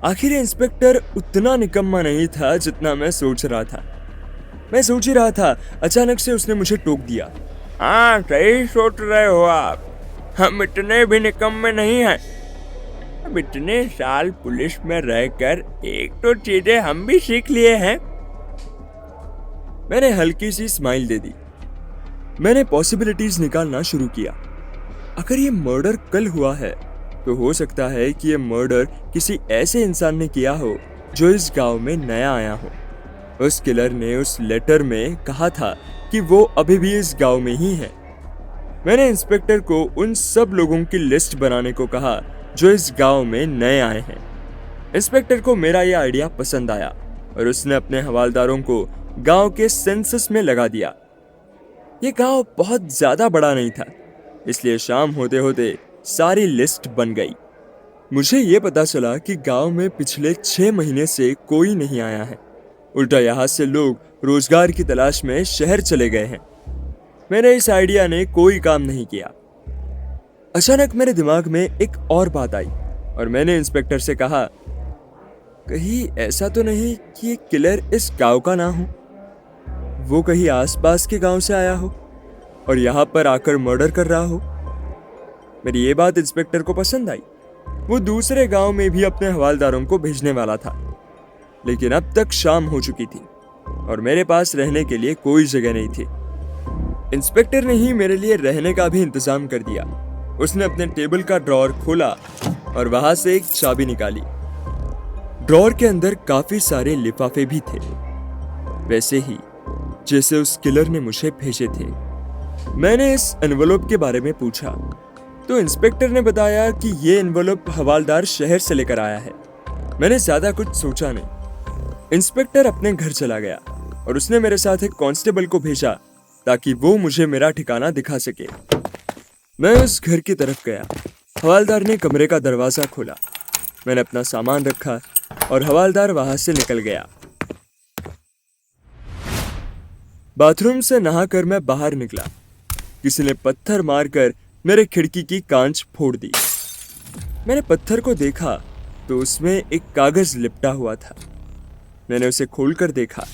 A: आखिर इंस्पेक्टर उतना निकम्मा नहीं था जितना मैं सोच रहा था। मैं सोच ही रहा था, अचानक से उसने मुझे टोक दिया। हाँ, सही सोच रहे हो आप, हम इतने भी निकम्मे नहीं हैं। अब इतने साल पुलिस में रहकर एक तो चीजें हम भी सीख लिए हैं। मैंने हल्की सी स्माइल दे दी। मैंने पॉसिबिलिटीज निकालना शुरू किया। अगर ये मर्डर कल हुआ है तो हो सकता है कि ये मर्डर किसी ऐसे इंसान ने किया हो जो इस गांव में नया आया हो। उस किलर ने उस लेटर में कहा था कि वो अभी भी इस गांव में ही है। मैंने इंस्पेक्टर को उन सब लोगों की लिस्ट बनाने को कहा जो इस गांव में नए आए हैं। इंस्पेक्टर को मेरा यह आइडिया पसंद आया और उसने अपने हवालदारों को गांव के सेंसस में लगा दिया। ये गांव बहुत ज्यादा बड़ा नहीं था, इसलिए शाम होते होते सारी लिस्ट बन गई। मुझे ये पता चला कि गांव में पिछले 6 महीने से कोई नहीं आया है। उल्टा यहाँ से लोग रोजगार की तलाश में शहर चले गए हैं। मेरे इस आइडिया ने कोई काम नहीं किया। अचानक मेरे दिमाग में एक और बात आई और मैंने इंस्पेक्टर से कहा, कहीं ऐसा तो नहीं कि ये किलर इस गांव का ना हो? वो कहीं आसपास के गांव से आया हो और यहाँ पर आकर मर्डर कर रहा हो? मेरी ये बात इंस्पेक्टर को पसंद आई। वो दूसरे गांव में भी अपने हवालदारों को भेजने वाला था, लेकिन अब तक शाम हो चुकी थी और मेरे पास रहने के लिए कोई जगह नहीं थी। इंस्पेक्टर ने ही मेरे लिए रहने का भी इंतजाम कर दिया। उसने अपने टेबल का ड्रॉअर खोला और वहां से एक चाबी निकाली। ड्रॉअर के अंदर काफी सारे लिफाफे भी थे, वैसे ही जैसे उस किलर ने मुझे भेजे थे। मैंने इस एनवलप के बारे में पूछा तो इंस्पेक्टर ने बताया कि ये एनवलप हवालदार शहर से लेकर आया है। मैंने ज्यादा कुछ सोचा नहीं। इंस्पेक्टर अपने घर चला गया और उसने मेरे साथ एक कांस्टेबल को भेजा ताकि वो मुझे मेरा ठिकाना दिखा सके। मैं उस घर की तरफ गया। हवालदार ने कमरे का दरवाजा खोला। मैंने अपना सामान रखा और हवालदार वहां से निकल गया। बाथरूम से नहाकर मैं बाहर निकला। किसी ने पत्थर मारकर मेरे खिड़की की कांच फोड़ दी। मैंने पत्थर को देखा तो उसमें एक कागज लिपटा हुआ था। मैंने उसे खोलकर देखा।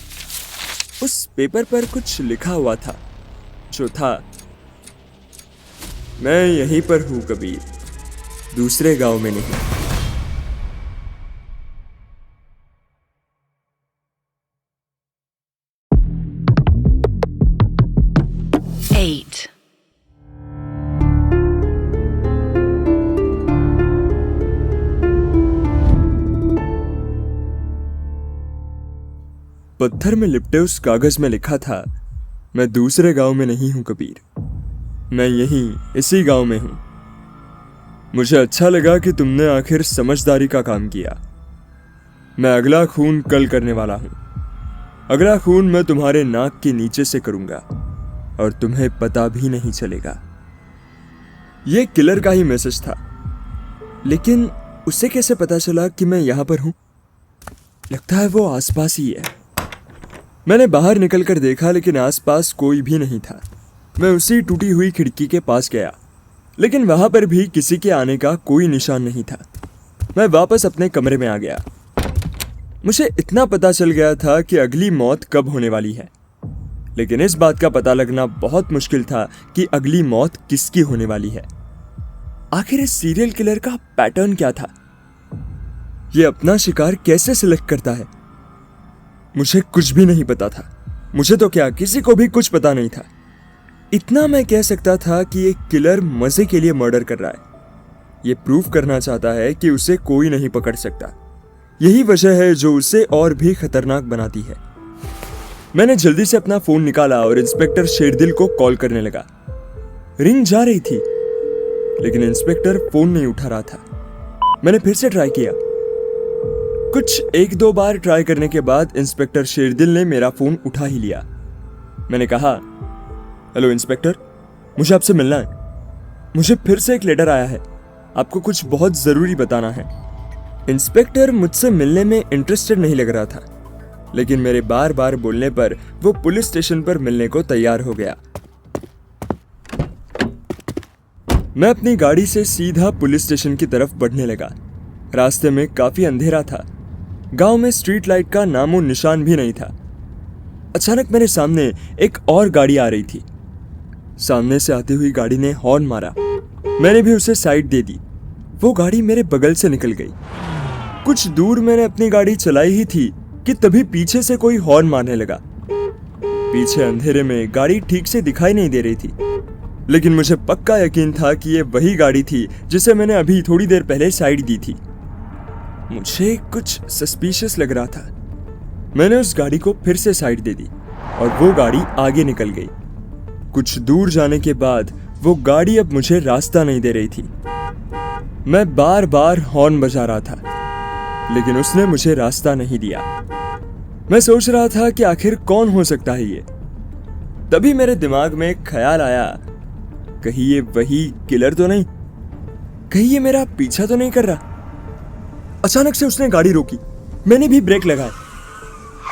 A: उस पेपर पर कुछ लिखा हुआ था, जो था, मैं यहीं पर हूं कबीर, दूसरे गांव में नहीं। पत्थर में लिपटे उस कागज में लिखा था, मैं दूसरे गांव में नहीं हूं कबीर, मैं यहीं इसी गांव में हूं। मुझे अच्छा लगा कि तुमने आखिर समझदारी का काम किया। मैं अगला खून कल करने वाला हूं। अगला खून मैं तुम्हारे नाक के नीचे से करूंगा और तुम्हें पता भी नहीं चलेगा। यह किलर का ही मैसेज था, लेकिन उसे कैसे पता चला कि मैं यहां पर हूं? लगता है वो आसपास ही है। मैंने बाहर निकलकर देखा, लेकिन आसपास कोई भी नहीं था। मैं उसी टूटी हुई खिड़की के पास गया, लेकिन वहां पर भी किसी के आने का कोई निशान नहीं था। मैं वापस अपने कमरे में आ गया। मुझे इतना पता चल गया था कि अगली मौत कब होने वाली है, लेकिन इस बात का पता लगना बहुत मुश्किल था कि अगली मौत किसकी होने वाली है। आखिर इस सीरियल किलर का पैटर्न क्या था? ये अपना शिकार कैसे सिलेक्ट करता है? मुझे कुछ भी नहीं पता था। मुझे तो क्या, किसी को भी कुछ पता नहीं था। इतना मैं कह सकता था कि एक किलर मजे के लिए मर्डर कर रहा है। ये प्रूव करना चाहता है कि उसे कोई नहीं पकड़ सकता। यही वजह है जो उसे और भी खतरनाक बनाती है। मैंने जल्दी से अपना फोन निकाला और इंस्पेक्टर शेरदिल को कॉल करने लगा। रिंग जा रही थी, लेकिन इंस्पेक्टर फोन नहीं उठा रहा था। मैंने फिर से ट्राई किया। कुछ 1-2 बार ट्राई करने के बाद इंस्पेक्टर शेरदिल ने मेरा फोन उठा ही लिया। मैंने कहा, हेलो इंस्पेक्टर, मुझे आपसे मिलना है। मुझे फिर से एक लेटर आया है, आपको कुछ बहुत जरूरी बताना है। इंस्पेक्टर मुझसे मिलने में इंटरेस्टेड नहीं लग रहा था, लेकिन मेरे बार बार बोलने पर वो पुलिस स्टेशन पर मिलने को तैयार हो गया। मैं अपनी गाड़ी से सीधा पुलिस स्टेशन की तरफ बढ़ने लगा। रास्ते में काफी अंधेरा था। गांव में स्ट्रीट लाइट का नामो निशान भी नहीं था। अचानक मेरे सामने एक और गाड़ी आ रही थी। सामने से आती हुई गाड़ी ने हॉर्न मारा। मैंने भी उसे साइड दे दी। वो गाड़ी मेरे बगल से निकल गई। कुछ दूर मैंने अपनी गाड़ी चलाई ही थी कि तभी पीछे से कोई हॉर्न मारने लगा। पीछे अंधेरे में गाड़ी ठीक से दिखाई नहीं दे रही थी। लेकिन मुझे पक्का यकीन था कि ये वही गाड़ी थी जिसे मैंने अभी थोड़ी देर पहले साइड दी थी। मुझे कुछ सस्पिशियस लग रहा था। मैंने उस गाड़ी को फिर से साइड दे दी और वो गाड़ी आगे निकल गई। कुछ दूर जाने के बाद वो गाड़ी अब मुझे रास्ता नहीं दे रही थी। मैं बार बार हॉर्न बजा रहा था, लेकिन उसने मुझे रास्ता नहीं दिया। मैं सोच रहा था कि आखिर कौन हो सकता है ये। तभी मेरे दिमाग में एक ख्याल आया, कहीं ये वही किलर तो नहीं, कहीं ये मेरा पीछा तो नहीं कर रहा। अचानक से उसने गाड़ी रोकी, मैंने भी ब्रेक लगाए।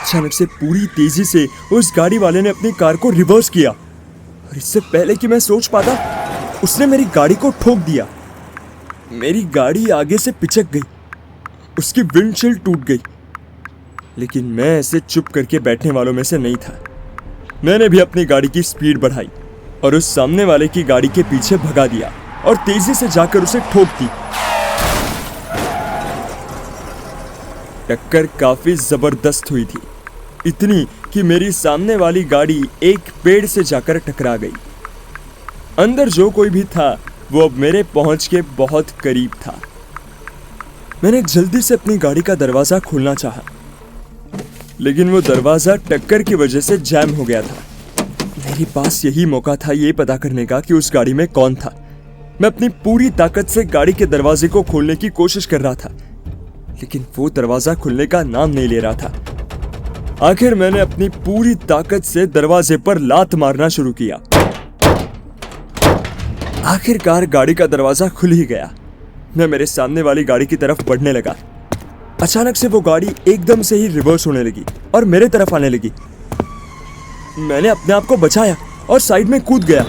A: अचानक से पूरी तेजी से उस गाड़ी वाले ने अपनी कार को रिवर्स किया और इससे पहले कि मैं सोच पाता, उसने मेरी गाड़ी को ठोक दिया। मेरी गाड़ी आगे से पिचक गई, उसकी विंडशील्ड टूट गई। लेकिन मैं ऐसे चुप करके बैठने वालों में से नहीं था। मैंने भी अपनी गाड़ी की स्पीड बढ़ाई और उस सामने वाले की गाड़ी के पीछे भगा दिया और तेजी से जाकर उसे ठोक दी। टक्कर काफी जबरदस्त हुई थी, इतनी कि मेरी सामने वाली गाड़ी एक पेड़ से जाकर टकरा गई। अंदर जो कोई भी था वो अब मेरे पहुंच के बहुत करीब था। मैंने जल्दी से अपनी गाड़ी का दरवाजा खोलना चाहा, लेकिन वो दरवाजा टक्कर की वजह से जैम हो गया था। मेरे पास यही मौका था ये पता करने का कि उस गाड़ी में कौन था। मैं अपनी पूरी ताकत से गाड़ी के दरवाजे को खोलने की कोशिश कर रहा था, लेकिन वो दरवाजा खुलने का नाम नहीं ले रहा था। आखिर मैंने अपनी पूरी ताकत से दरवाजे पर लात मारना शुरू किया। आखिरकार गाड़ी का दरवाजा खुल ही गया। मैं मेरे सामने वाली गाड़ी की तरफ बढ़ने लगा। अचानक से वो गाड़ी एकदम से ही रिवर्स होने लगी और मेरे तरफ आने लगी। मैंने अपने आप को बचाया और साइड में कूद गया।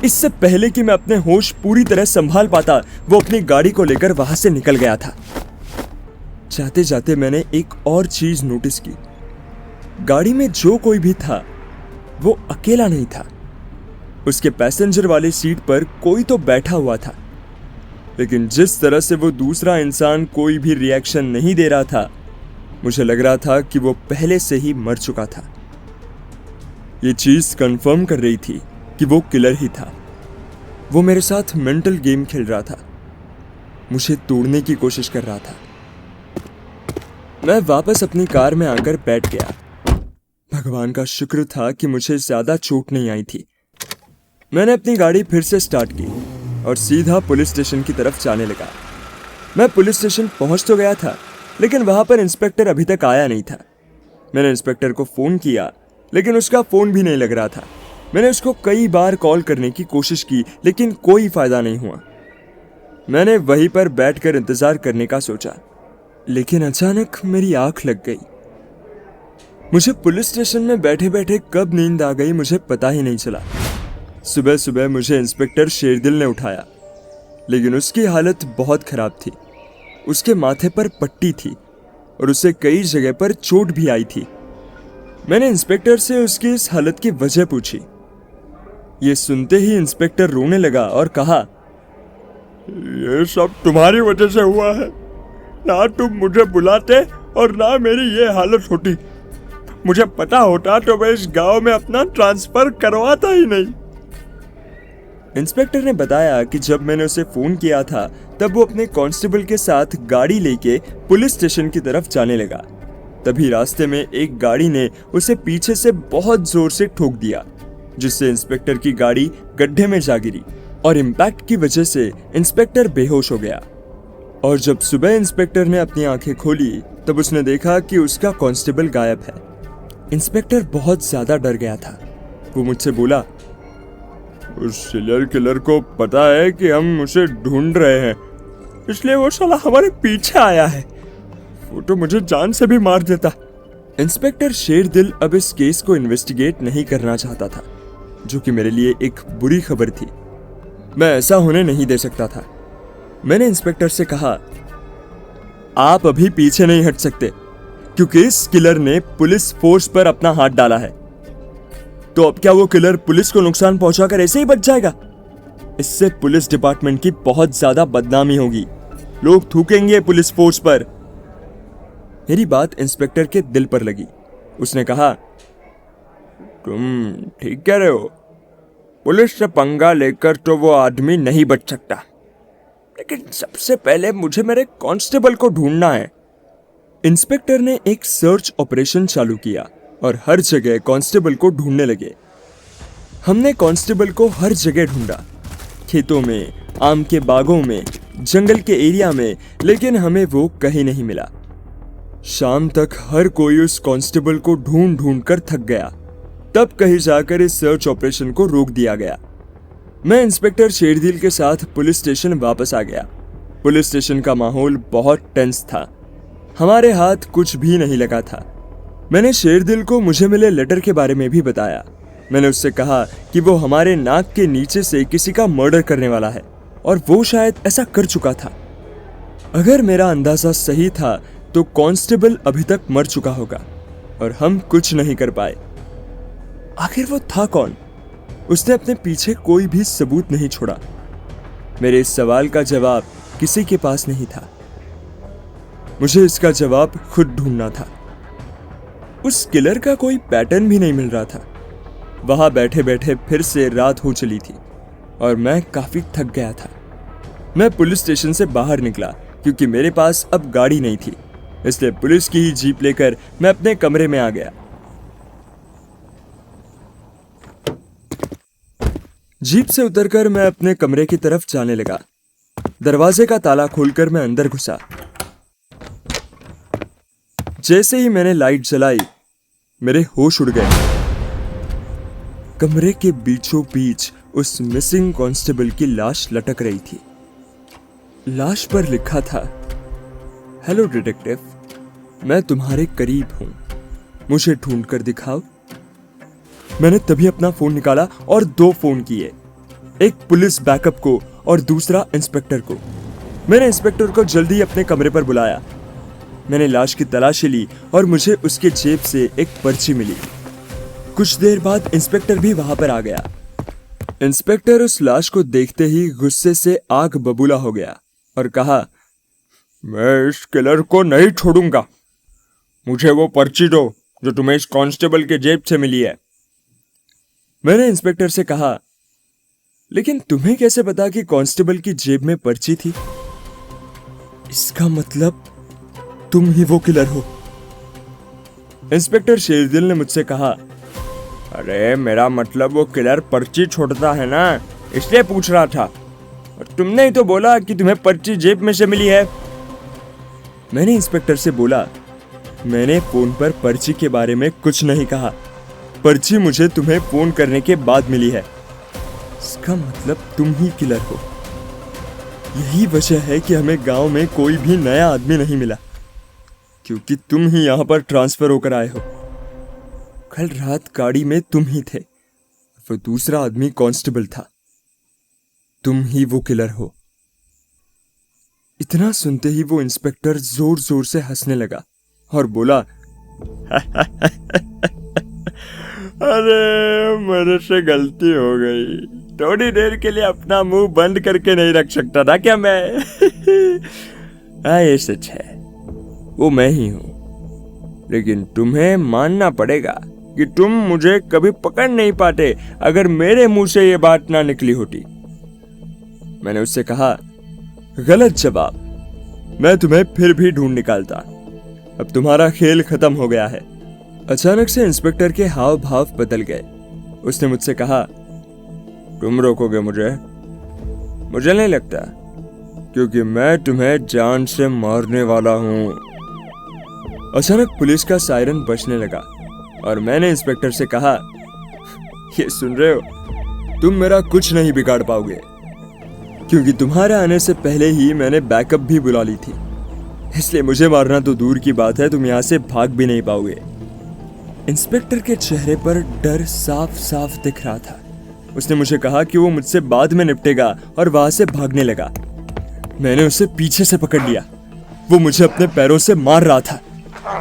A: इससे पहले कि मैं अपने होश पूरी तरह संभाल पाता, वो अपनी गाड़ी को लेकर वहां से निकल गया था। जाते जाते मैंने एक और चीज नोटिस की। गाड़ी में जो कोई भी था वो अकेला नहीं था। उसके पैसेंजर वाली सीट पर कोई तो बैठा हुआ था, लेकिन जिस तरह से वो दूसरा इंसान कोई भी रिएक्शन नहीं दे रहा था, मुझे लग रहा था कि वो पहले से ही मर चुका था। ये चीज कंफर्म कर रही थी कि वो किलर ही था। वो मेरे साथ मेंटल गेम खेल रहा था, मुझे तोड़ने की कोशिश कर रहा था। मैं वापस अपनी कार में आकर बैठ गया। भगवान का शुक्र था कि मुझे ज्यादा चोट नहीं आई थी। मैंने अपनी गाड़ी फिर से स्टार्ट की और सीधा पुलिस स्टेशन की तरफ जाने लगा। मैं पुलिस स्टेशन पहुंच तो गया था, लेकिन वहां पर इंस्पेक्टर अभी तक आया नहीं था। मैंने इंस्पेक्टर को फोन किया, लेकिन उसका फोन भी नहीं लग रहा था। मैंने उसको कई बार कॉल करने की कोशिश की, लेकिन कोई फायदा नहीं हुआ। मैंने वहीं पर बैठकर इंतजार करने का सोचा, लेकिन अचानक मेरी आंख लग गई। मुझे पुलिस स्टेशन में बैठे बैठे कब नींद आ गई मुझे पता ही नहीं चला। सुबह सुबह मुझे इंस्पेक्टर शेरदिल ने उठाया, लेकिन उसकी हालत बहुत खराब थी। उसके माथे पर पट्टी थी और उसे कई जगह पर चोट भी आई थी। मैंने इंस्पेक्टर से उसकी इस हालत की वजह पूछी। ये सुनते ही इंस्पेक्टर रोने लगा और कहा,
B: ये सब तुम्हारी वजह से हुआ है। ना तुम मुझे बुलाते और ना मेरी ये हालत होती। मुझे पता होता तो मैं इस गांव में अपना ट्रांसफर करवाता ही नहीं।
A: इंस्पेक्टर ने बताया कि जब मैंने उसे फोन किया था तब वो अपने कांस्टेबल के साथ गाड़ी लेके पुलिस स्टेशन की तरफ जाने लगा। तभी रास्ते में एक गाड़ी ने उसे पीछे से बहुत जोर से ठोक दिया, जिससे इंस्पेक्टर की गाड़ी गड्ढे में जा गिरी और इम्पैक्ट की वजह से इंस्पेक्टर बेहोश हो गया। और जब सुबह इंस्पेक्टर ने अपनी आंखें खोली तब उसने देखा कि उसका कांस्टेबल गायब है। इंस्पेक्टर बहुत ज्यादा डर गया था। वो मुझसे बोला,
B: उस सीरियल किलर को पता है कि हम उसे ढूंढ रहे हैं, इसलिए वो साला हमारे पीछे आया है। वो तो मुझे जान से भी मार देता।
A: इंस्पेक्टर शेरदिल अब इस केस को इन्वेस्टिगेट नहीं करना चाहता था, जो कि मेरे लिए एक बुरी खबर थी। मैं ऐसा होने नहीं दे सकता था। मैंने इंस्पेक्टर से कहा, आप अभी पीछे नहीं हट सकते, क्योंकि इस किलर ने पुलिस फोर्स पर अपना हाथ डाला है। तो अब क्या वो किलर पुलिस को नुकसान पहुंचाकर ऐसे ही बच जाएगा? इससे पुलिस डिपार्टमेंट की बहुत ज्यादा बदनामी होगी। लोग थूकेंगे पुलिस फोर्स पर। मेरी बात इंस्पेक्टर के दिल पर लगी। उसने कहा,
B: तुम ठीक कह रहे हो, पुलिस से पंगा लेकर तो वो आदमी नहीं बच सकता, लेकिन सबसे पहले मुझे मेरे कांस्टेबल को ढूंढना है।
A: इंस्पेक्टर ने एक सर्च ऑपरेशन चालू किया और हर जगह कांस्टेबल को ढूंढने लगे। हमने कांस्टेबल को हर जगह ढूंढा, खेतों में, आम के बागों में, जंगल के एरिया में, लेकिन हमें वो कहीं नहीं मिला। शाम तक हर कोई उस कांस्टेबल को ढूंढ ढूंढ कर थक गया। तब कहीं जाकर इस सर्च ऑपरेशन को रोक दिया गया। मैं इंस्पेक्टर शेरदिल के साथ पुलिस स्टेशन वापस आ गया। पुलिस स्टेशन का माहौल बहुत टेंस था। हमारे हाथ कुछ भी नहीं लगा था। मैंने शेरदिल को मुझे मिले लेटर के बारे में भी बताया। मैंने उससे कहा कि वो हमारे नाक के नीचे से किसी का मर्डर करने वाला है और वो शायद ऐसा कर चुका था। अगर मेरा अंदाजा सही था तो कांस्टेबल अभी तक मर चुका होगा और हम कुछ नहीं कर पाए। आखिर वो था कौन? उसने अपने पीछे कोई भी सबूत नहीं छोड़ा। मेरे इस सवाल का जवाब किसी के पास नहीं था। मुझे इसका जवाब खुद ढूंढना था। उस किलर का कोई पैटर्न भी नहीं मिल रहा था। वहां बैठे बैठे फिर से रात हो चली थी और मैं काफी थक गया था। मैं पुलिस स्टेशन से बाहर निकला क्योंकि मेरे पास अब गाड़ी नहीं थी, इसलिए पुलिस की ही जीप लेकर मैं अपने कमरे में आ गया। जीप से उतरकर मैं अपने कमरे की तरफ जाने लगा। दरवाजे का ताला खोलकर मैं अंदर घुसा। जैसे ही मैंने लाइट जलाई, मेरे होश उड़ गए। कमरे के बीचों बीच उस मिसिंग कांस्टेबल की लाश लटक रही थी। लाश पर लिखा था, हेलो डिटेक्टिव, मैं तुम्हारे करीब हूं, मुझे ढूंढ कर दिखाओ। मैंने तभी अपना फोन निकाला और 2 फोन किए, एक पुलिस बैकअप को और दूसरा इंस्पेक्टर को। मैंने इंस्पेक्टर को जल्दी अपने कमरे पर बुलाया। मैंने लाश की तलाशी ली और मुझे उसके जेब से एक पर्ची मिली। कुछ देर बाद इंस्पेक्टर भी वहां पर आ गया। इंस्पेक्टर उस लाश को देखते ही गुस्से से आग बबूला हो गया और कहा,
B: मैं इस किलर को नहीं छोड़ूंगा। मुझे वो पर्ची दो जो तुम्हें इस कांस्टेबल के जेब से मिली है।
A: मैंने इंस्पेक्टर से कहा, लेकिन तुम्हें कैसे पता कि कांस्टेबल की जेब में पर्ची थी? इसका मतलब तुम ही वो किलर हो। इंस्पेक्टर शेरदिल ने मुझसे कहा,
B: अरे मेरा मतलब वो किलर पर्ची छोड़ता है ना, इसलिए पूछ रहा था। और तुमने ही तो बोला कि तुम्हें पर्ची जेब में से मिली है।
A: मैंने इंस्पेक्टर से बोला, मैंने फोन पर पर्ची के बारे में कुछ नहीं कहा। पर्ची मुझे तुम्हें फोन करने के बाद मिली है। इसका मतलब तुम ही किलर हो। यही वजह है कि हमें गांव में कोई भी नया आदमी नहीं मिला, क्योंकि तुम ही यहां पर ट्रांसफर होकर आए हो। कल रात गाड़ी में तुम ही थे, वो दूसरा आदमी कांस्टेबल था। तुम ही वो किलर हो। इतना सुनते ही वो इंस्पेक्टर जोर जोर से हंसने लगा और बोला,
B: अरे मेरे से गलती हो गई। थोड़ी देर के लिए अपना मुंह बंद करके नहीं रख सकता था क्या मैं?
A: हाँ, ये सच है, वो मैं ही हूं। लेकिन तुम्हें मानना पड़ेगा कि तुम मुझे कभी पकड़ नहीं पाते अगर मेरे मुंह से ये बात ना निकली होती। मैंने उससे कहा, गलत जवाब। मैं तुम्हें फिर भी ढूंढ निकालता। अब तुम्हारा खेल खत्म हो गया है। अचानक से इंस्पेक्टर के हाव भाव बदल गए। उसने मुझसे कहा, तुम रोकोगे मुझे? मुझे नहीं लगता, क्योंकि मैं तुम्हें जान से मारने वाला हूं। अचानक पुलिस का सायरन बजने लगा और मैंने इंस्पेक्टर से कहा, ये सुन रहे हो, तुम मेरा कुछ नहीं बिगाड़ पाओगे, क्योंकि तुम्हारे आने से पहले ही मैंने बैकअप भी बुला ली थी। इसलिए मुझे मारना तो दूर की बात है, तुम यहां से भाग भी नहीं पाओगे। इंस्पेक्टर के चेहरे पर डर साफ साफ दिख रहा था। उसने मुझे कहा कि वो मुझसे बाद में निपटेगा और वहां से भागने लगा। मैंने उसे पीछे से पकड़ लिया। वो मुझे अपने पैरों से मार रहा था,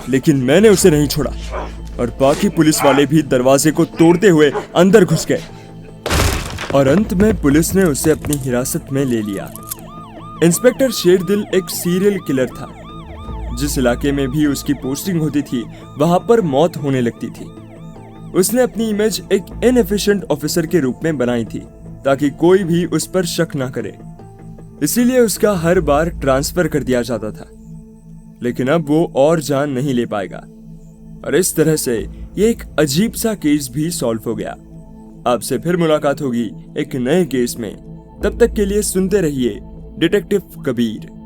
A: लेकिन मैंने उसे नहीं छोड़ा और बाकी पुलिस वाले भी दरवाजे को तोड़ते हुए अंदर घुस गए और अंत में पुलिस ने उसे अपनी हिरासत में ले लिया। इंस्पेक्टर शेरदिल एक सीरियल किलर था। जिस इलाके में भी उसकी पोस्टिंग होती थी, वहां पर मौत होने लगती थी। उसने अपनी इमेज एक इनएफिशिएंट ऑफिसर के रूप में बनाई थी ताकि कोई भी उस पर शक ना करे। इसीलिए उसका हर बार ट्रांसफर कर दिया जाता था। लेकिन अब वो और जान नहीं ले पाएगा और इस तरह से ये एक अजीब सा केस भी सॉल्व हो गया। आपसे फिर मुलाकात होगी एक नए केस में। तब तक के लिए सुनते रहिए detective Kabir.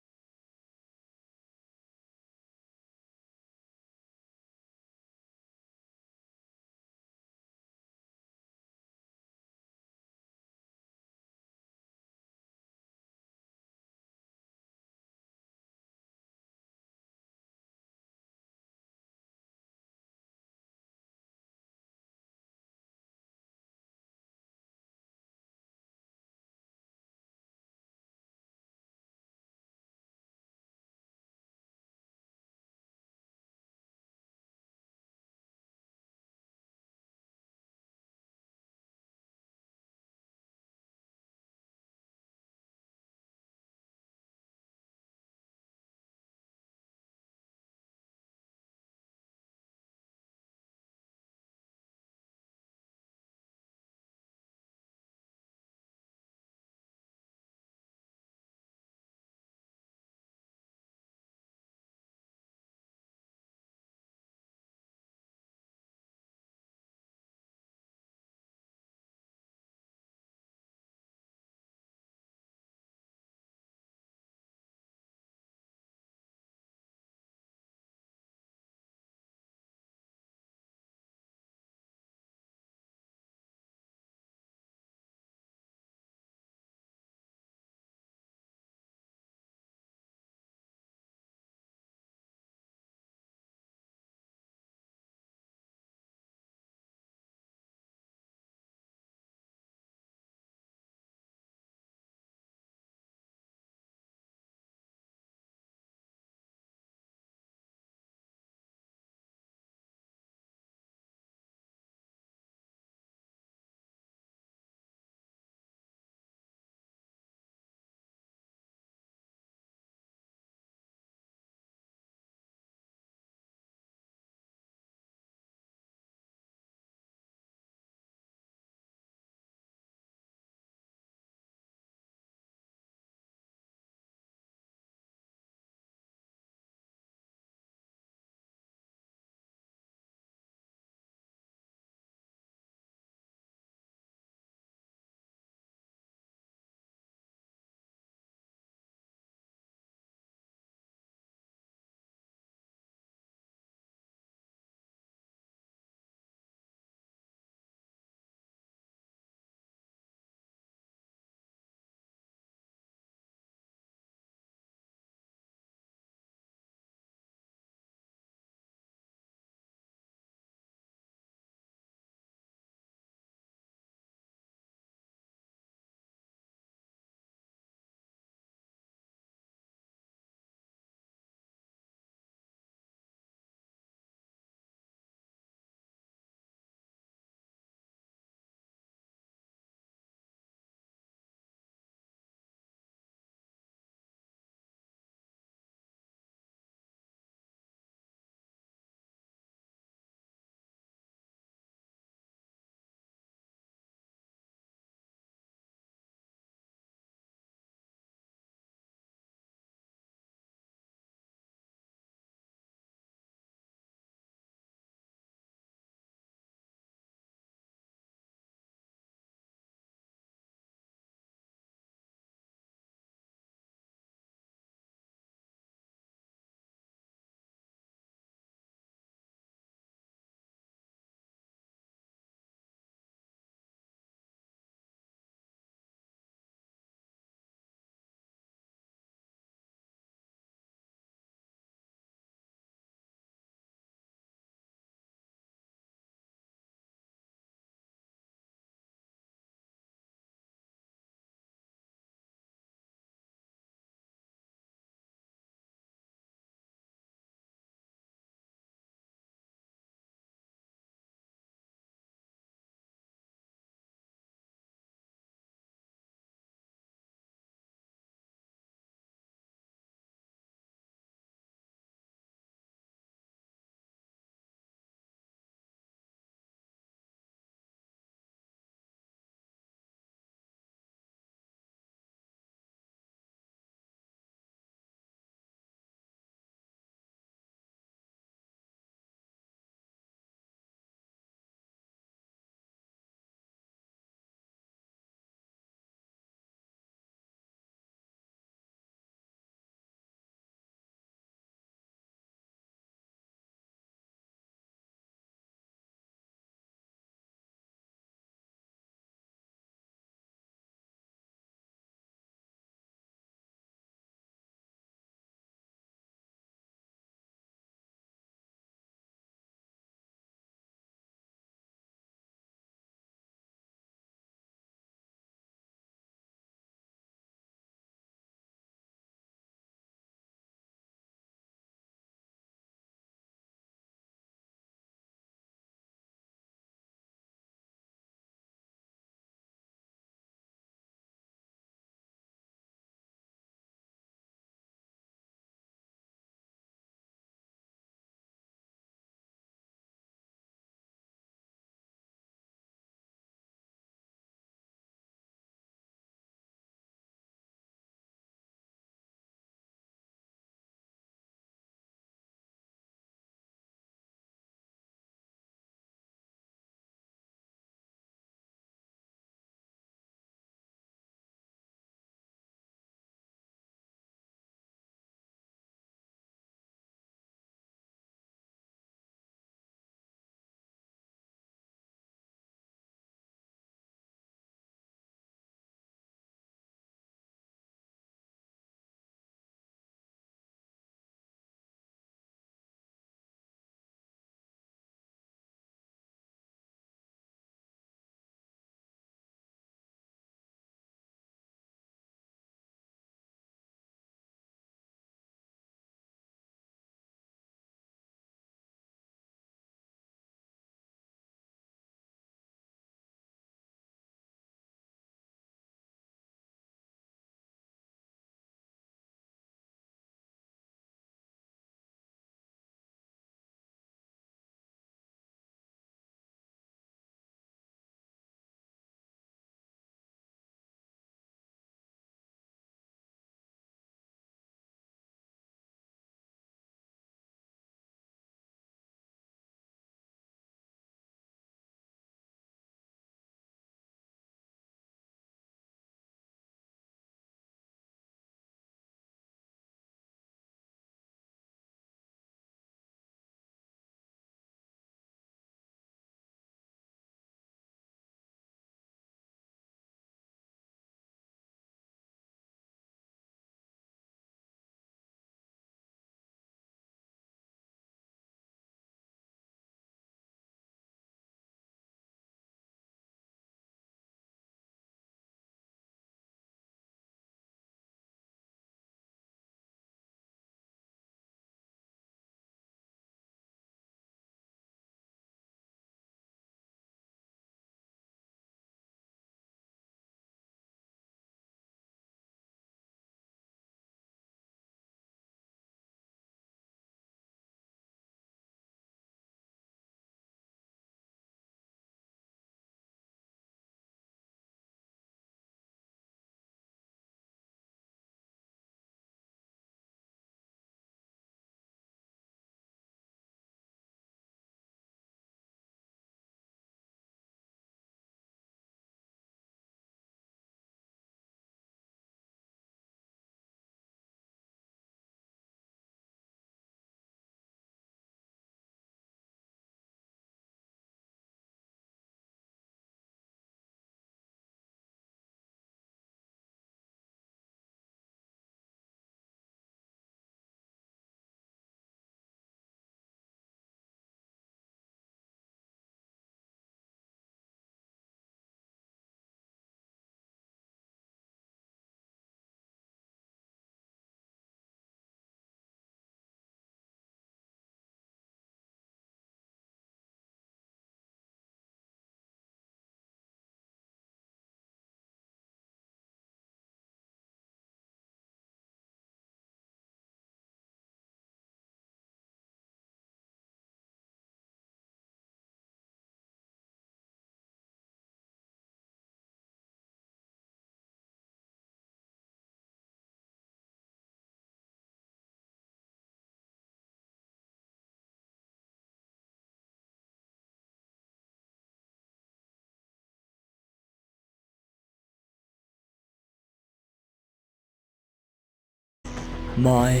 A: My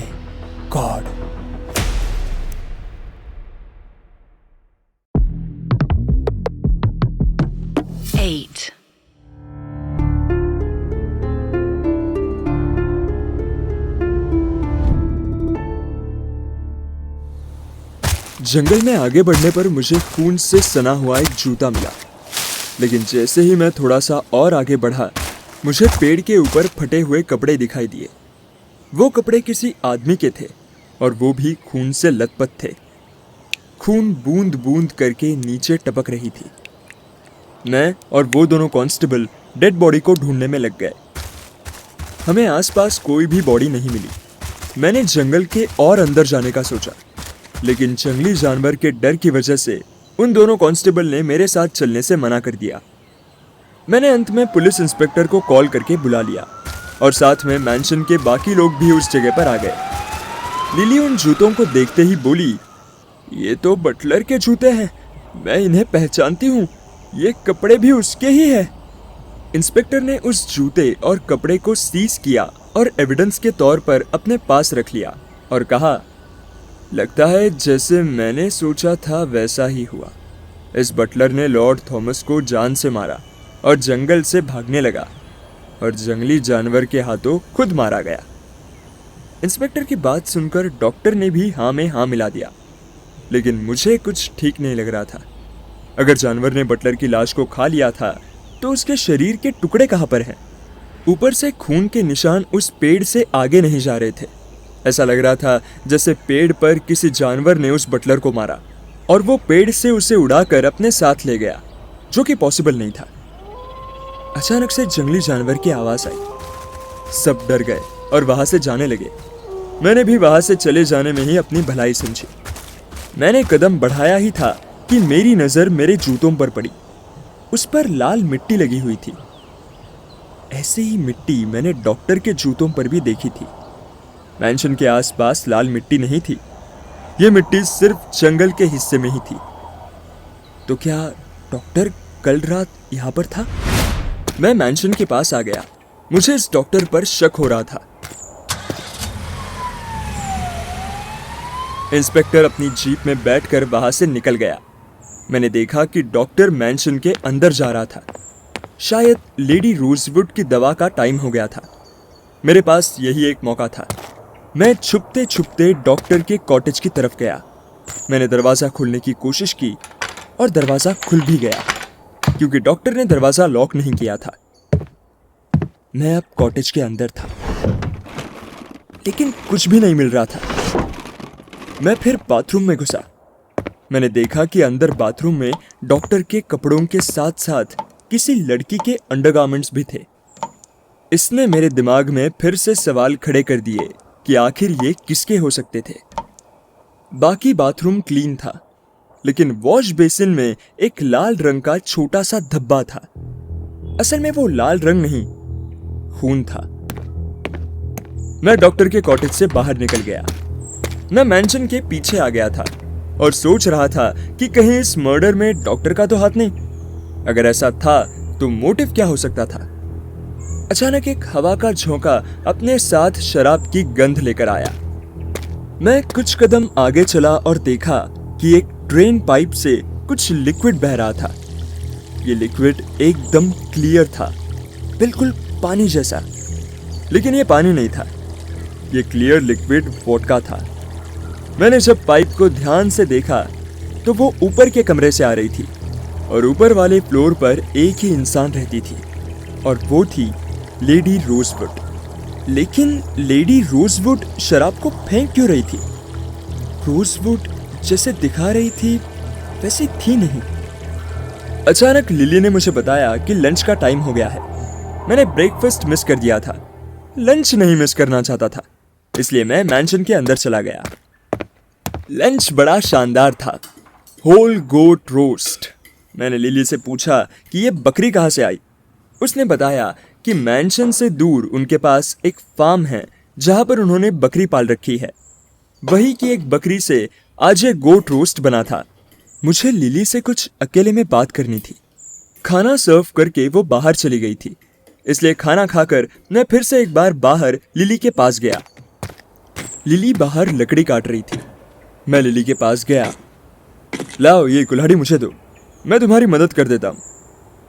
A: God.
C: Eight.
A: जंगल में आगे बढ़ने पर मुझे खून से सना हुआ एक जूता मिला, लेकिन जैसे ही मैं थोड़ा सा और आगे बढ़ा मुझे पेड़ के ऊपर फटे हुए कपड़े दिखाई दिए। वो कपड़े किसी आदमी के थे और वो भी खून से लथपथ थे। खून बूंद बूंद करके नीचे टपक रही थी। मैं और वो दोनों कांस्टेबल डेड बॉडी को ढूंढने में लग गए। हमें आसपास कोई भी बॉडी नहीं मिली। मैंने जंगल के और अंदर जाने का सोचा, लेकिन जंगली जानवर के डर की वजह से उन दोनों कांस्टेबल ने मेरे साथ चलने से मना कर दिया। मैंने अंत में पुलिस इंस्पेक्टर को कॉल करके बुला लिया और साथ में मैंशन के बाकी लोग भी उस जगह पर आ गए। लिली उन जूतों को देखते ही बोली, ये तो बटलर के जूते हैं, मैं इन्हें पहचानती हूँ, ये कपड़े भी उसके ही हैं। इंस्पेक्टर ने उस जूते और कपड़े को सीज किया और एविडेंस के तौर पर अपने पास रख लिया और कहा, लगता है जैसे मैंने सोचा था वैसा ही हुआ। इस बटलर ने लॉर्ड थॉमस को जान से मारा और जंगल से भागने लगा और जंगली जानवर के हाथों खुद मारा गया। इंस्पेक्टर की बात सुनकर डॉक्टर ने भी हाँ में हाँ मिला दिया, लेकिन मुझे कुछ ठीक नहीं लग रहा था। अगर जानवर ने बटलर की लाश को खा लिया था तो उसके शरीर के टुकड़े कहाँ पर हैं? ऊपर से खून के निशान उस पेड़ से आगे नहीं जा रहे थे। ऐसा लग रहा था जैसे पेड़ पर किसी जानवर ने उस बटलर को मारा और वो पेड़ से उसे उड़ाकर अपने साथ ले गया, जो कि पॉसिबल नहीं था। अचानक से जंगली जानवर की आवाज आई। सब डर गए और वहां से जाने लगे। मैंने भी वहां से चले जाने में ही अपनी भलाई समझी। मैंने कदम बढ़ाया ही था कि मेरी नजर मेरे जूतों पर पड़ी। उस पर लाल मिट्टी लगी हुई थी। ऐसे ही मिट्टी मैंने डॉक्टर के जूतों पर भी देखी थी। मैंशन के आसपास लाल मिट्टी नहीं थी, ये मिट्टी सिर्फ जंगल के हिस्से में ही थी। तो क्या डॉक्टर कल रात यहाँ पर था? मैं मैंशन के पास आ गया। मुझे इस डॉक्टर पर शक हो रहा था। इंस्पेक्टर अपनी जीप में बैठकर वहां से निकल गया। मैंने देखा कि डॉक्टर मैंशन के अंदर जा रहा था। शायद लेडी रोजवुड की दवा का टाइम हो गया था। मेरे पास यही एक मौका था। मैं छुपते छुपते डॉक्टर के कॉटेज की तरफ गया। मैंने दरवाजा खोलने की कोशिश की और दरवाजा खुल भी गया, क्योंकि डॉक्टर ने दरवाजा लॉक नहीं किया था। मैं अब कॉटेज के अंदर था, लेकिन कुछ भी नहीं मिल रहा था। मैं फिर बाथरूम में घुसा। मैंने देखा कि अंदर बाथरूम में डॉक्टर के कपड़ों के साथ साथ किसी लड़की के अंडरगारमेंट्स भी थे। इसने मेरे दिमाग में फिर से सवाल खड़े कर दिए कि आखिर ये किसके हो सकते थे। बाकी बाथरूम क्लीन था, लेकिन वॉश बेसिन में एक लाल रंग का छोटा सा धब्बा था। असल में वो लाल रंग नहीं, खून था। मैं डॉक्टर के कॉटेज से बाहर निकल गया। मैं मैंशन के पीछे आ गया था और सोच रहा था कि कहीं इस मर्डर में डॉक्टर का तो हाथ नहीं। अगर ऐसा था तो मोटिव क्या हो सकता था? अचानक एक हवा का झोंका अपने साथ शराब की गंध लेकर आया। मैं कुछ कदम आगे चला और देखा कि एक ड्रेन पाइप से कुछ लिक्विड बह रहा था। ये लिक्विड एकदम क्लियर था, बिल्कुल पानी जैसा। लेकिन ये पानी नहीं था, ये क्लियर लिक्विड वोडका था। मैंने जब पाइप को ध्यान से देखा तो वो ऊपर के कमरे से आ रही थी और ऊपर वाले फ्लोर पर एक ही इंसान रहती थी और वो थी लेडी रोजवुड। लेकिन लेडी रोजवुड शराब को फेंक क्यों रही थी? रोजवुड जैसे दिखा रही थी वैसे थी नहीं। अचानक लिली ने मुझे बताया कि लंच का टाइम हो गया है। मैंने ब्रेकफास्ट मिस कर दिया था, लंच नहीं मिस करना चाहता था, इसलिए मैं मैंशन के अंदर चला गया। लंच बड़ा शानदार था, होल गोट रोस्ट। मैंने लिली से पूछा कि ये बकरी कहाँ से आई। उसने बताया कि मैंशन से दूर उनके पास एक फार्म है जहां पर उन्होंने बकरी पाल रखी है। वही की एक बकरी से आज ये गोट रोस्ट बना था। मुझे लिली से कुछ अकेले में बात करनी थी। खाना सर्व करके वो बाहर चली गई थी, इसलिए खाना खाकर मैं फिर से एक बार बाहर लिली के पास गया। लिली बाहर लकड़ी काट रही थी। मैं लिली के पास गया। लाओ ये कुल्हाड़ी मुझे दो, मैं तुम्हारी मदद कर देता हूँ।